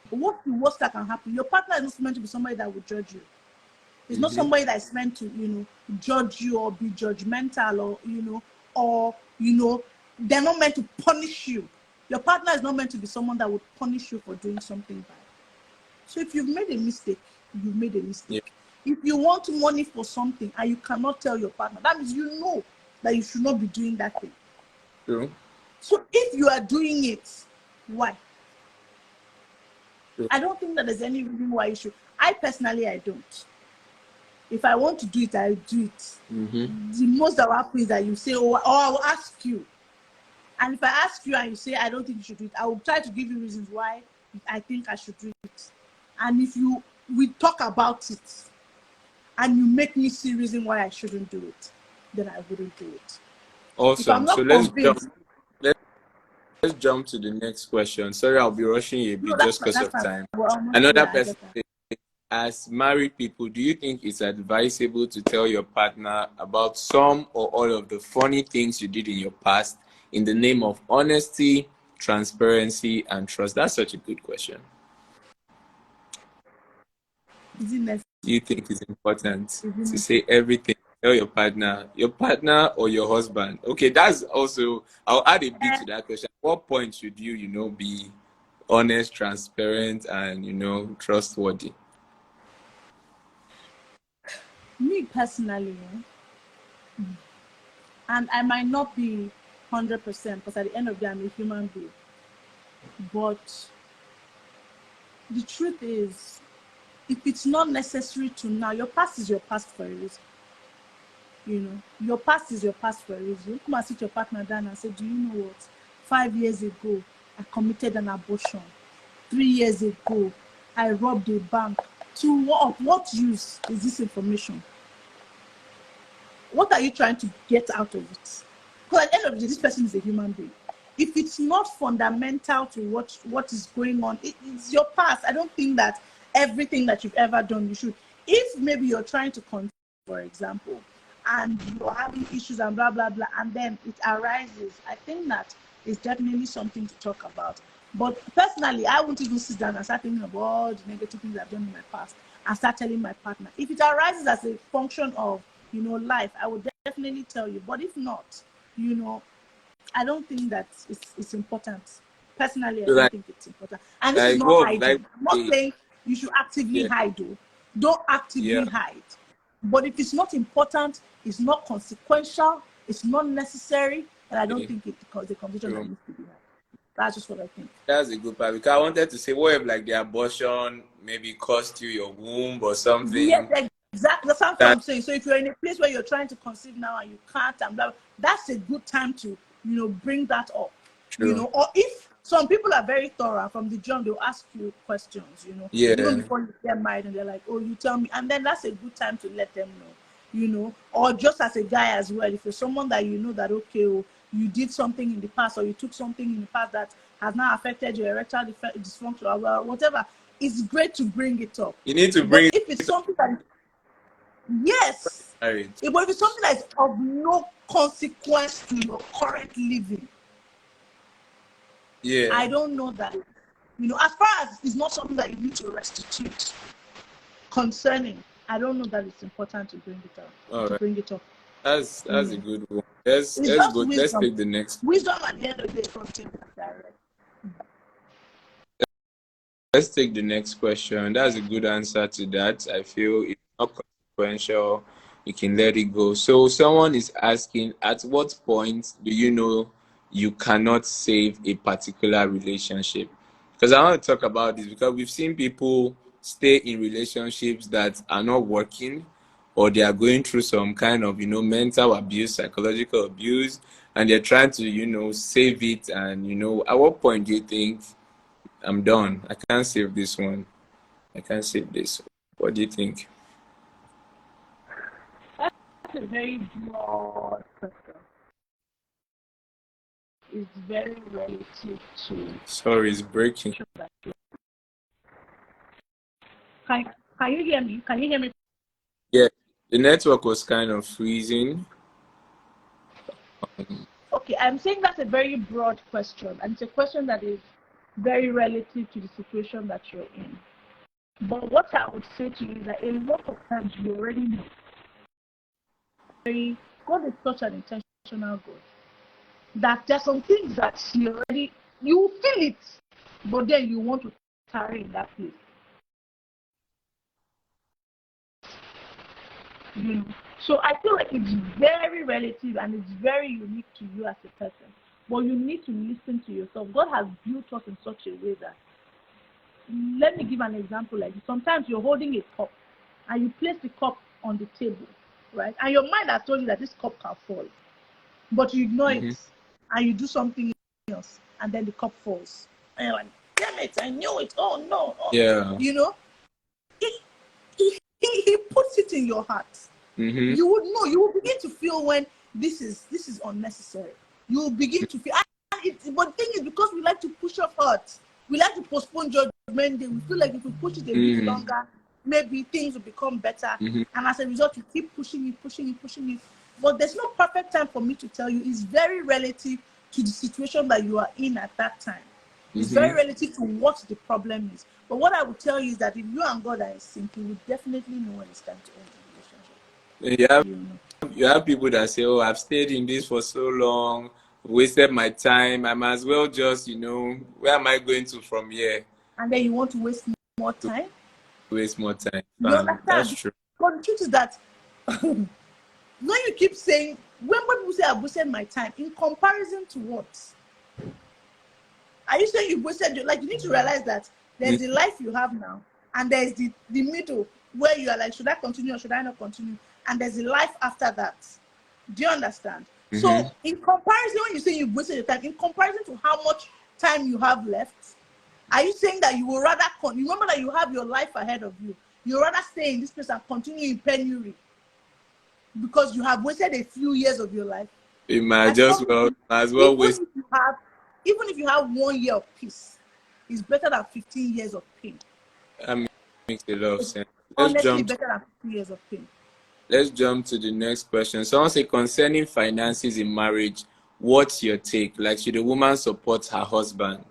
What's the worst that can happen? Your partner is not meant to be somebody that will judge you. It's not somebody that's meant to, judge you or be judgmental, or they're not meant to punish you. Your partner is not meant to be someone that would punish you for doing something bad. So if you've made a mistake, you've made a mistake. Yeah. If you want money for something and you cannot tell your partner, that means you know that you should not be doing that thing. True. So if you are doing it, why? True. I don't think that there's any reason why you should. I personally, I don't. If I want to do it, I'll do it. The most that will happen is that you say, or I will ask you. And if I ask you and you say, I don't think you should do it, I will try to give you reasons why I think I should do it. And if we talk about it and you make me see reason why I shouldn't do it, then I wouldn't do it. Awesome. If I'm not So convinced, let's jump to the next question. Sorry, I'll be rushing you a bit just because of time. Another person says, as married people, do you think it's advisable to tell your partner about some or all of the funny things you did in your past in the name of honesty, transparency, and trust? That's such a good question. Is it necessary? Do you think it's important to say everything? Tell your partner or your husband. Okay, that's also, I'll add a bit to that question. At what point should you, be honest, transparent, and, trustworthy? Me personally, and I might not be 100% because at the end of the day, I'm a human being. But the truth is, if it's not necessary to now, your past is your past for a reason. Your past is your past for a reason. You come and sit your partner down and say, do you know what? 5 years ago, I committed an abortion. 3 years ago, I robbed a bank. To what use is this information? What are you trying to get out of it? Because at the end of the day, this person is a human being. If it's not fundamental to what is going on, it's your past. I don't think that everything that you've ever done, you should. If maybe you're trying to conceive, for example, and you're having issues and blah, blah, blah, and then it arises, I think that is definitely something to talk about. But personally, I won't even sit down and start thinking about all the negative things I've done in my past and start telling my partner. If it arises as a function of, life, I would definitely tell you. But if not, I don't think that it's important. Personally, I don't think it's important. And this is not hiding. I'm not saying you should actively hide, though. Don't actively hide. But if it's not important, it's not consequential, it's not necessary, and I don't think it's the conversation that needs to be had. That's just what I think. That's a good part. Because I wanted to say, what if the abortion maybe cost you your womb or something? Yes, exactly. That's what I'm saying. So if you're in a place where you're trying to conceive now and you can't, and blah, that's a good time to, bring that up. True. Or if some people are very thorough from the jump, they'll ask you questions, even before you get married, and they're like, oh, you tell me, and then that's a good time to let them know, or just as a guy as well, if you're someone that that, okay, you did something in the past or you took something in the past that has now affected your erectile dysfunction or whatever, it's great to bring it up. You need to But bring if it's something that, yes, marriage. but if it's something that is of no consequence to your current living, Yeah. I don't know that, as far as it's not something that you need to restitute concerning, I don't know that it's important to bring it up. All right. Bring it up. That's a good one. Let's just go. wisdom. Let's take the next. Wisdom at the end of the day from direct. Let's take the next question. That's a good answer to that. I feel it's not consequential. You can let it go. So someone is asking, at what point do you know you cannot save a particular relationship? Because I want to talk about this because we've seen people stay in relationships that are not working, or they are going through some kind of, mental abuse, psychological abuse, and they're trying to, save it. And, at what point do you think, I'm done, I can't save this one, I can't save this? What do you think? That's a very broad question. It's very relative to. Sorry, it's breaking. Can you hear me? Can you hear me? Yeah, the network was kind of freezing. Okay, I'm saying that's a very broad question, and it's a question that is very relative to the situation that you're in. But what I would say to you is that a lot of times you already know. God is such an intentional God that there's some things that you feel it, but then you want to carry in that place. So I feel like it's very relative and it's very unique to you as a person. But you need to listen to yourself. God has built us in such a way that, let me give an example like this. Sometimes you're holding a cup and you place the cup on the table, right? And your mind has told you that this cup can fall. But you ignore it and you do something else, and then the cup falls. And you're like, damn it, I knew it. Oh no. Oh. Yeah. He puts it in your heart. You would know. You will begin to feel when this is unnecessary. You will begin to feel. But the thing is, because we like to push off hurt, we like to postpone judgment day. We feel like if we push it a bit longer, maybe things will become better. And as a result, you keep pushing it. But there's no perfect time for me to tell you. It's very relative to the situation that you are in at that time. It's very relative to what the problem is. But what I would tell you is that if you and God are in sync, you will definitely know when it's time to end the relationship. You have people that say, oh, I've stayed in this for so long, wasted my time, I might as well just, where am I going to from here? And then you want to waste more time? Waste more time. You understand? That's true. But the truth is that when you keep saying, when people say I've wasted my time, in comparison to what? Are you saying you've wasted your, like, you need to realize that there's the life you have now, and there's the middle where you are like, should I continue or should I not continue? And there's the life after that. Do you understand? So in comparison, when you say you've wasted your time, in comparison to how much time you have left, are you saying that you will rather remember that you have your life ahead of you? You rather stay in this place and continue in penury because you have wasted a few years of your life? You might as well waste. Even if you have 1 year of peace, it's better than 15 years of pain. That makes a lot of sense. Honestly, better than 15 years of pain. Let's jump to the next question. Someone say, concerning finances in marriage, what's your take? Like, should a woman support her husband?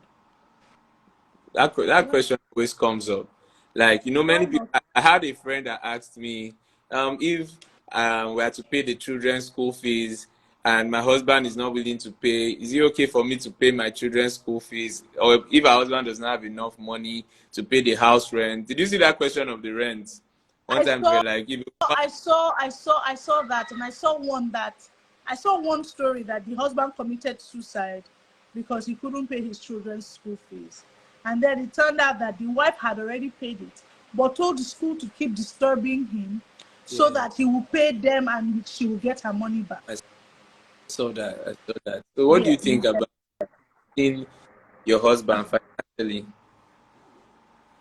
That question always comes up. Like, many people. I had a friend that asked me, if we had to pay the children's school fees and my husband is not willing to pay, is it okay for me to pay my children's school fees? Or if our husband does not have enough money to pay the house rent? Did you see that question of the rent? I saw that, and I saw one story that the husband committed suicide because he couldn't pay his children's school fees. And then it turned out that the wife had already paid it, but told the school to keep disturbing him so that he will pay them and she will get her money back. I saw that. So what do you think about in your husband financially?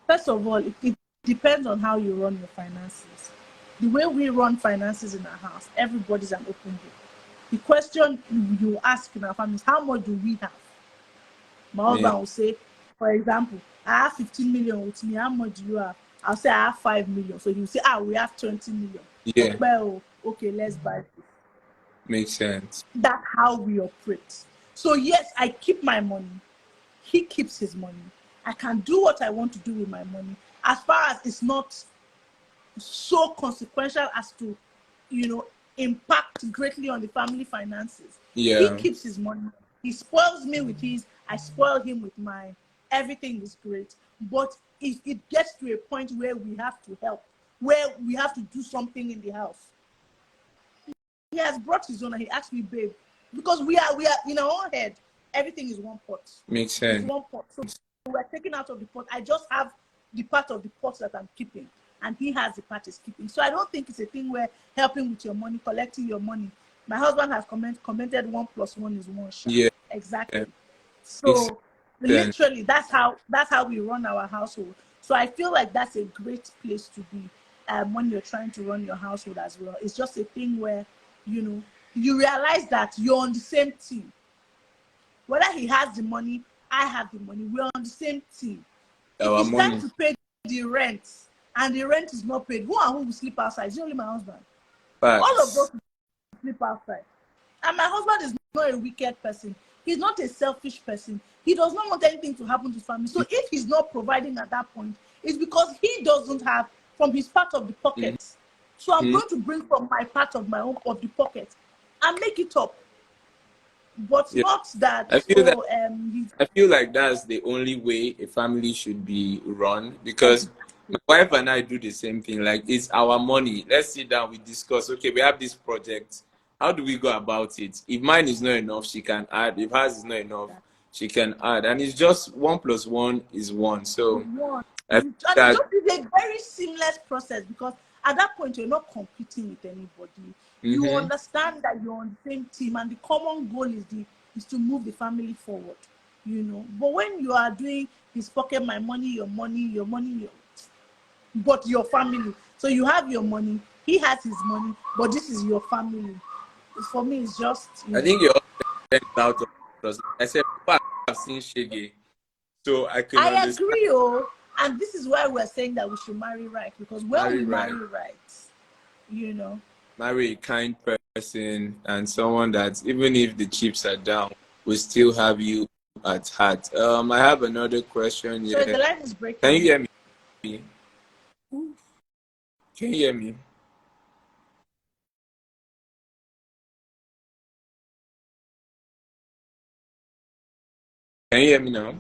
First of all, it depends on how you run your finances. The way we run finances in our house, everybody's an open book. The question you ask in our family is, how much do we have? My Yeah. husband will say, for example, I have 15 million with me. How much do you have? I'll say I have 5 million. So he'll say, we have 20 million. Yeah. Well, okay, let's buy this. Makes sense. That's how we operate. So yes, I keep my money. He keeps his money. I can do what I want to do with my money, as far as it's not so consequential as to, impact greatly on the family finances. He Yeah. keeps his money. He spoils me with his. I spoil him with mine. Everything is great. But if it gets to a point where we have to help, where we have to do something in the house, he has brought his own and he asked me, babe, because we are in our own head, everything is one pot. Makes It's sense. one pot. So we're taking out of the pot. I just have the part of the pot that I'm keeping, and he has the part he's keeping. So I don't think it's a thing where helping with your money, collecting your money. My husband has commented 1 + 1 is 1. Yeah. Exactly. Makes So sense. literally, that's how we run our household. So I feel like that's a great place to be when you're trying to run your household as well. It's just a thing where you realize that you're on the same team. Whether he has the money, I have the money, we're on the same team. If Our it's time money. to pay the rent and the rent is not paid, who and who will sleep outside? It's only my husband. All of us Facts. will sleep outside. And my husband is not a wicked person. He's not a selfish person. He does not want anything to happen to his family. So if he's not providing at that point, it's because he doesn't have from his part of the pocket. So I'm going to bring from my part of my own of the pocket and make it up. But Yeah. not that I feel that he's I feel like that's the only way a family should be run, because my wife and I do the same thing. Like, it's our money. Let's sit down, we discuss. Okay, we have this project. How do we go about it? If mine is not enough, she can add. If hers is not enough, she can add. And it's just 1 + 1 is 1. So one. I And think it's that just it's a very seamless process because at that point you're not competing with anybody. You understand that you're on the same team and the common goal is to move the family forward. But when you are doing his pocket, my money, your money, but your family. So you have your money, he has his money, but this is your family. For me, it's just I think you're out of trust. Like I said, people have seen Shege, so I can I understand. agree, and this is why we're saying that we should marry right, because when Marry we right. marry right, you know, Marry a kind person and someone that, even if the chips are down, will still have you at heart. I have another question so the here. line is Can you breaking. hear me? Can you hear me? Can you hear me now?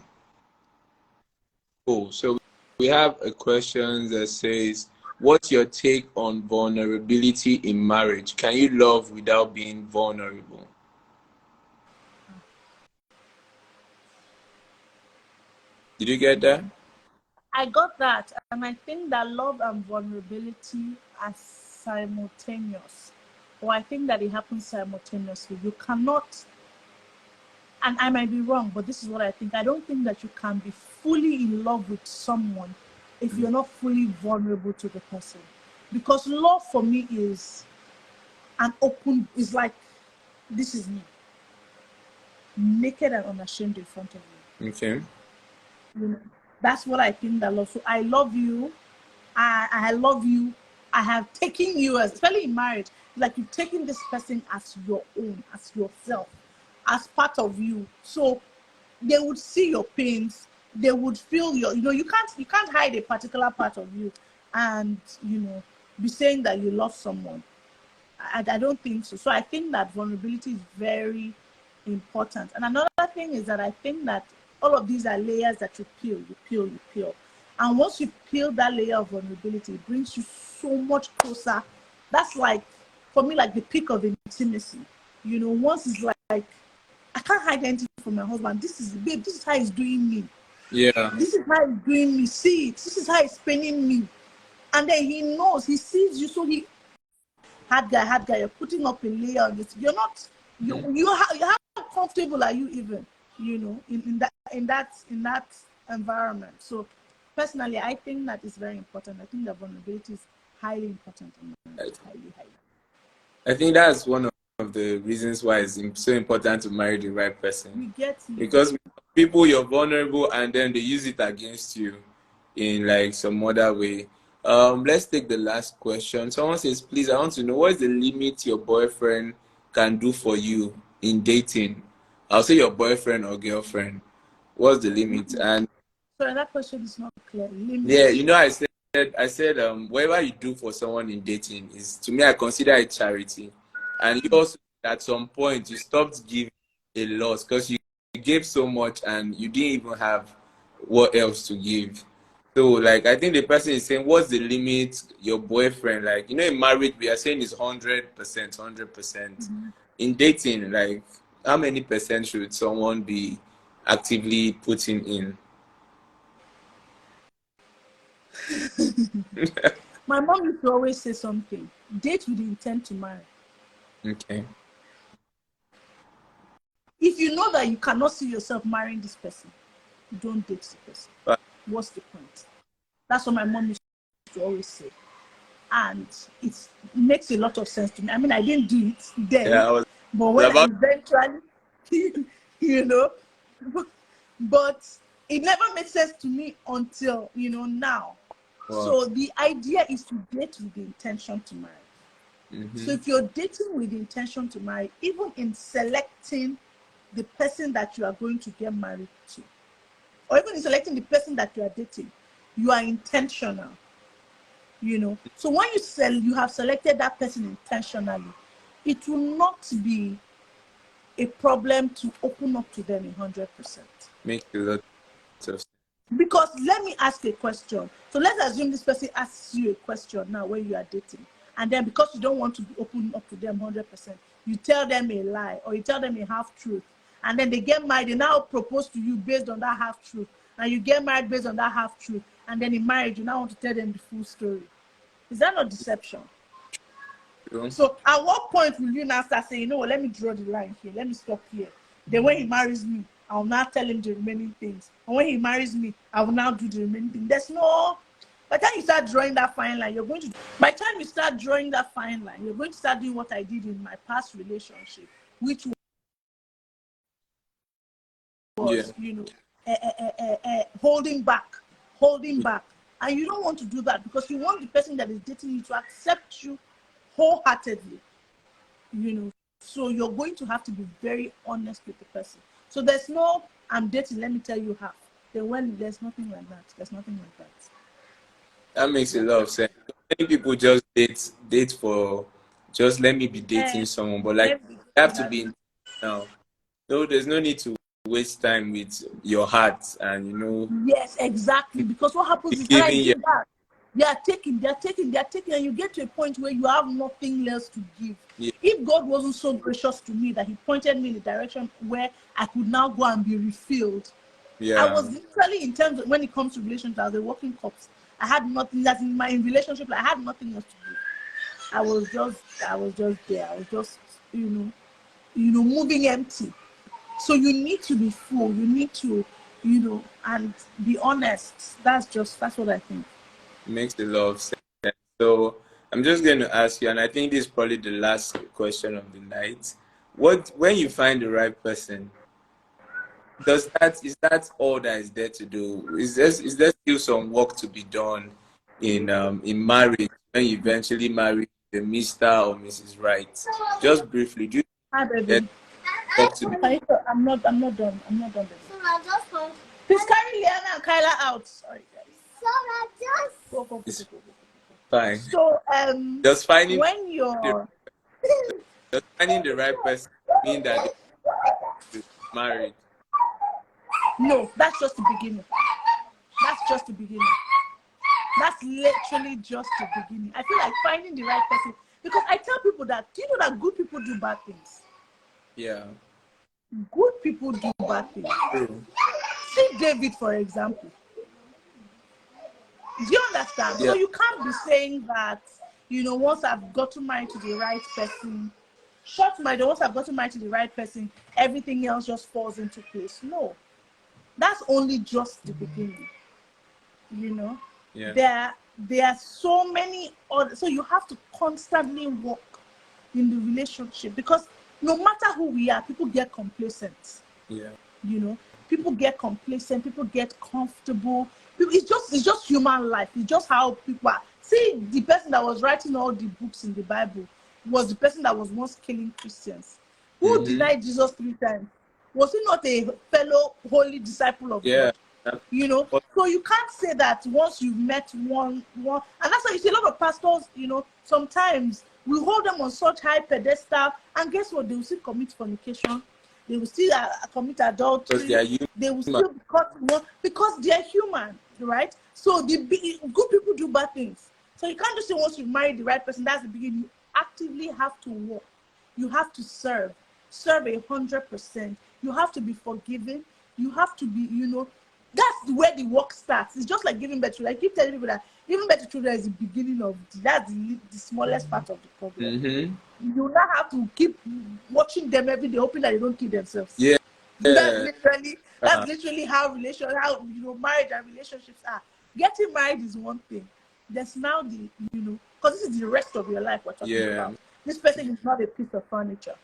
Cool. So we have a question that says, what's your take on vulnerability in marriage? Can you love without being vulnerable? Did you get that? I got that, and I think that love and vulnerability are simultaneous, or I think that it happens simultaneously. You cannot, and I might be wrong, but this is what I think. I don't think that you can be fully in love with someone if you're not fully vulnerable to the person, because love for me is an open, is like, this is me, naked and unashamed in front of Okay. you. That's what I think that love. So I love you. I love you. I have taken you as, especially in marriage, like you've taken this person as your own, as yourself, as part of you. So they would see your pains. They would feel your, you can't hide a particular part of you, and be saying that you love someone. I don't think so. So I think that vulnerability is very important. And another thing is that I think that all of these are layers that you peel, you peel, you peel. And once you peel that layer of vulnerability, it brings you so much closer. That's like, for me, like the peak of intimacy. Once it's like I can't hide anything from my husband. This is, babe, this is how he's doing me. Yeah. This is how he's doing me. See it. This is how he's paining me. And then he knows, he sees you, so he hard guy, you're putting up a layer on this. You're not, how comfortable are you even, in that environment? So personally, I think that is very important. I think that vulnerability is highly important in marriage. Highly, highly. I think that's one of of the reasons why it's so important to marry the right person. We get you. Because people, you're vulnerable, and then they use it against you in like some other way. Let's take the last question. Someone says, please, I want to know, what is the limit your boyfriend can do for you in dating? I'll say your boyfriend or girlfriend. What's the limit? And So that question is not clear. Limit. yeah, I said, whatever you do for someone in dating is, to me, I consider it charity. And you also, at some point, you stopped giving a lot because you gave so much and you didn't even have what else to give. So, like, I think the person is saying, what's the limit your boyfriend, like, in marriage, we are saying is 100%, 100%. In dating, like, how many percent should someone be actively putting in? My mom used to always say something: date with the intent to marry. Okay. If you know that you cannot see yourself marrying this person, don't date the person. But What's the point? That's what my mom used to always say. And it makes a lot of sense to me. I mean, I didn't do it then, yeah, I was but when I about eventually, you know, but it never made sense to me until, now. So the idea is to date with the intention to marry. So if you're dating with the intention to marry, even in selecting the person that you are going to get married to, or even in selecting the person that you are dating, you are intentional. So when you have selected that person intentionally, it will not be a problem to open up to them 100%. makes a lot of sense. Because let me ask a question. So let's assume this person asks you a question now when you are dating, and then because you don't want to be open up to them 100%, you tell them a lie or you tell them a half truth, and then they get married. They now propose to you based on that half truth, and you get married based on that half truth, and then in marriage you now want to tell them the full story. Is that not deception? True. So at what point will you now start saying, what, let me draw the line here, let me stop here. Then when he marries me, I'll now tell him the remaining things. And when he marries me, I will now do the remaining things. By the time you start drawing that fine line, you're going to start doing what I did in my past relationship, which was, holding back. And you don't want to do that because you want the person that is dating you to accept you wholeheartedly. So you're going to have to be very honest with the person. So there's no, I'm dating, let me tell you half. Then when there's nothing like that. There's nothing like that. That makes a lot of sense. Many people just date for just let me be dating someone, but like you have to be now. No, there's no need to waste time with your heart and Yes, exactly. Because what happens is, and I giving did that. They are taking, and you get to a point where you have nothing else to give. Yeah. If God wasn't so gracious to me that He pointed me in the direction where I could now go and be refilled, I was literally, in terms of when it comes to relationships, I was a walking corpse. I had nothing. That's in my relationship. I had nothing else to do. I was just there. I was just, moving empty. So you need to be full. You need to, and be honest. That's what I think. makes a lot of sense. So I'm just going to ask you, and I think this is probably the last question of the night. When you find the right person, is that all that is there to do? Is there still some work to be done in marriage when you eventually marry the Mr. or Mrs. Right? Just briefly, do Hi, baby. talk to me? I'm not done. I'm not done, baby. Please carry Liana and Kyla out. Sorry, guys. Go. Fine. So Just finding when you're the right person mean that they're married. no, that's just the beginning. That's just the beginning. That's literally just the beginning. I feel like finding the right person, because I tell people that, do you know that good people do bad things? Yeah. Good people do bad things. True. See David, for example. Do you understand? Yeah. So you can't be saying that, once I've gotten married to the right person, once I've gotten married to the right person, everything else just falls into place. No. That's only just the beginning. Yeah. There are so many other, so you have to constantly work in the relationship, because no matter who we are, people get complacent. Yeah. You know, people get complacent, people get comfortable. It's just human life. It's just how people are. See, the person that was writing all the books in the Bible was the person that was once killing Christians. Who denied Jesus 3 times? Was he not a fellow holy disciple of Yeah. God? You know, so you can't say that once you've met one, and that's why you see a lot of pastors, you know, sometimes we hold them on such high pedestal, and guess what? They will still commit fornication, they will still commit Because they adultery, are human. they will still be caught, you know, because they are human, right? So the good people do bad things. So you can't just say once you marry the right person, that's the beginning. You actively have to work. You have to serve 100%. You have to be forgiving. You have to be, you know, that's where the work starts. It's just like giving birth to. I keep telling people that giving birth to children is the beginning of that's the smallest part of the problem. You now have to keep watching them every day, hoping that they don't kill themselves. Yeah. That's literally how marriage and relationships are. Getting married is one thing. There's now the, you know, because this is the rest of your life we're talking about. This person is not a piece of furniture.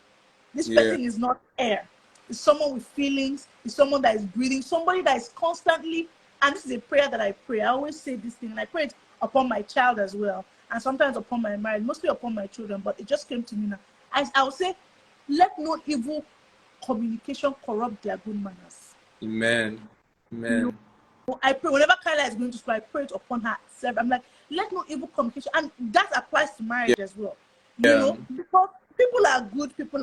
This person is not air. It's someone with feelings. It's someone that is breathing. Somebody that is constantly, and this is a prayer that I pray. I always say this thing, and I pray it upon my child as well, and sometimes upon my marriage, mostly upon my children, but it just came to me now. I will say, let no evil communication corrupt their good manners. Amen. Amen. You know, I pray whenever Kyla is going to school, I pray it upon herself. I'm like, let no evil communication, and that applies to marriage as well. You know, because people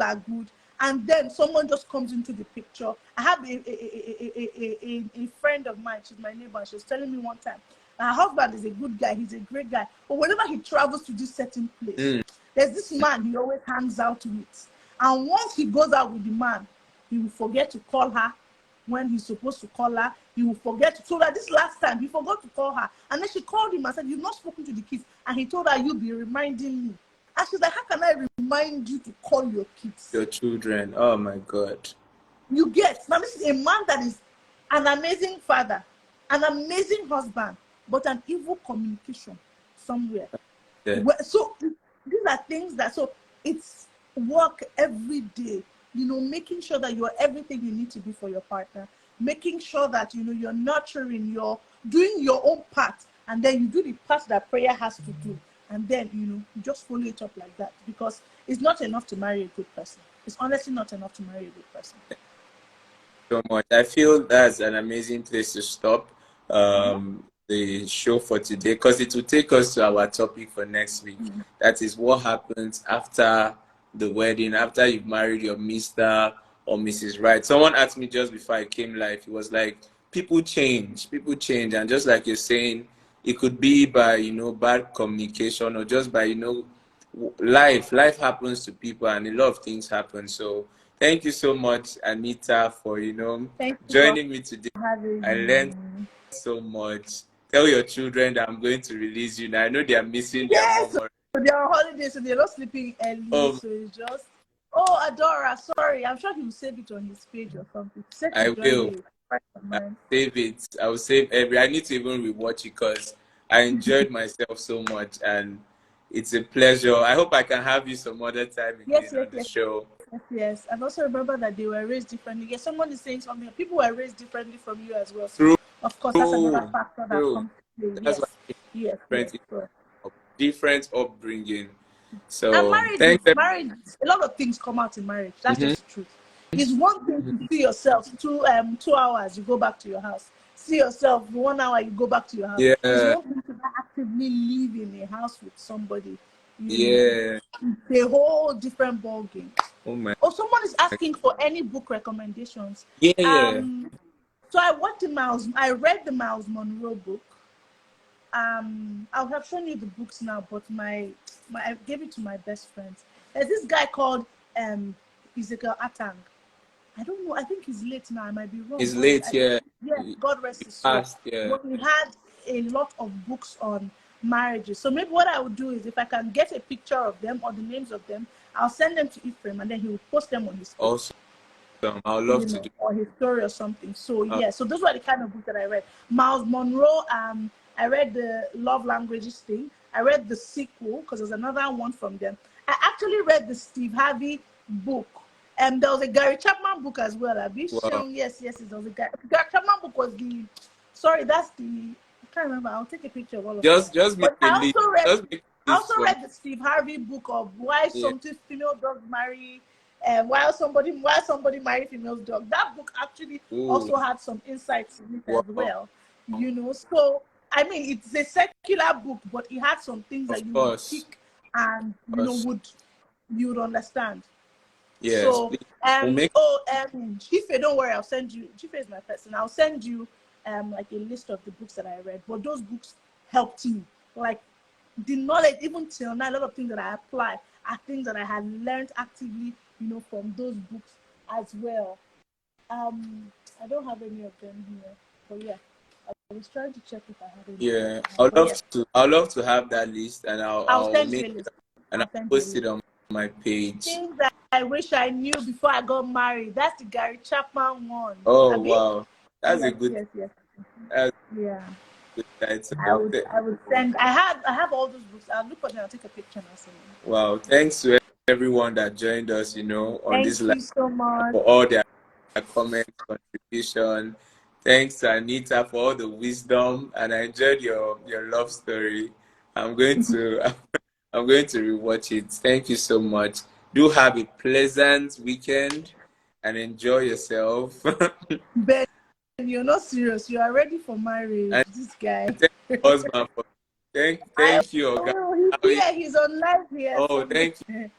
are good, and then someone just comes into the picture. I have a friend of mine, she's my neighbor, and she was telling me one time, her husband is a good guy, he's a great guy, but whenever he travels to this certain place, there's this man he always hangs out with, and once he goes out with the man, he will forget to call her when he's supposed to call her. He will forget so that this last time he forgot to call her, and then she called him and said, "You've not spoken to the kids," and he told her, "You'll be reminding me." And she's like, "How can I remind you to call your kids, your children?" Oh my God. You get, now this is a man that is an amazing father, an amazing husband, but an evil communication somewhere. So these are things that, so it's work every day, you know, making sure that you're everything you need to be for your partner, making sure that, you know, you're nurturing, you're doing your own part, and then you do the part that prayer has to do. And then, you know, you just follow it up like that, because it's not enough to marry a good person. It's honestly not enough to marry a good person. So much. I feel that's an amazing place to stop the show for today, because it will take us to our topic for next week. That is what happens after the wedding, after you've married your Mr. or Mrs. Right. Someone asked me just before I came live, it was like, people change, and just like you're saying, it could be by, you know, bad communication, or just by, you know, life happens to people, and a lot of things happen. So thank you so much, Anita, for, you know, joining me today. I learned so much. Tell your children that I'm going to release you now. I know they are missing their mom. So they're on holiday, so they're not sleeping early. So it's just, Adora, sorry. I'm sure he will save it on his page or something. I will. Save it. I will save every. I need to even rewatch it because I enjoyed myself so much, and it's a pleasure. I hope I can have you some other time again on the show. Yes. And also remember that they were raised differently. Yes, someone is saying something. People were raised differently from you as well. So True. Of course, that's another factor that comes to play. Different upbringing. So and marriage, a lot of things come out in marriage. That's just the truth. It's one thing to see yourself 2 hours, you go back to your house. See yourself 1 hour, you go back to your house. It's one thing to actively live in a house with somebody. It's a whole different ball game. Someone is asking for any book recommendations. So I read the Miles Monroe book. I'll have shown you the books now, but I gave it to my best friends. There's this guy called Ezekiel Atang. I don't know. I think he's late now. I might be wrong. He's late, Yes, God rest his soul. But he had a lot of books on marriages. So maybe what I would do is, if I can get a picture of them or the names of them, I'll send them to Ephraim, and then he will post them on his page. Awesome. I would love to do, or his story or something. So so those were the kind of books that I read. Miles Monroe. I read the Love Languages thing. I read the sequel because there's another one from them. I actually read the Steve Harvey book And there was a Gary Chapman book as well. Wow. Yes, there was a Gary Chapman book was the. Sorry, that's the. I can't remember. I'll take a picture of all of them. Just make But a list. Just make a I list also for me. read the Steve Harvey book of why Yeah. something female dogs marry, why somebody marry female dog. That book actually Ooh. also had some insights in it as Wow. well. So I mean, it's a secular book, but it had some things Of that you would course. pick and Of course. you would understand. Yes, So please. We'll make Chife, don't worry, I'll send you. Chife is my person. I'll send you like a list of the books that I read. But those books helped me. Like the knowledge, even till now, a lot of things that I apply are things that I had learned actively, from those books as well. I don't have any of them here, but yeah, I was trying to check if I had any of yeah. them. But yeah, I'd love to have that list, and I'll I'll send you make a it list. and I'll I'll send you a post it list. on my page. Things that I wish I knew before I got married. That's the Gary Chapman one. Oh Abi? wow. That's a Yes, good yes, yes. that's Yeah. a good I title. would I would send I have all those books. I'll look for them, I'll take a picture and I'll send them. Wow. Thanks to everyone that joined us, on this Thank live you so much. for all their comments, contribution. Thanks to Anita for all the wisdom, and I enjoyed your love story. I'm going to I'm going to rewatch it. Thank you so much. Do have a pleasant weekend and enjoy yourself. Ben, you're not serious. You are ready for marriage. And This guy. thank you, husband, for I thank you, Oga, he's for allowing, here, he's on live here oh somewhere. thank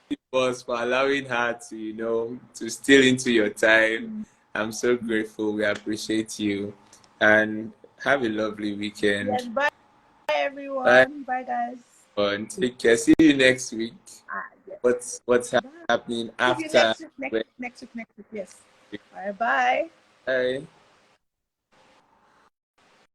you, boss, for allowing her to to steal into your time. I'm so grateful. We appreciate you, and have a lovely Yes, weekend. bye Bye, everyone. Bye guys. everyone. Take care. See you next week. Yes. What's Bye. happening See you after? next week, next week. Yes. Bye bye. Bye.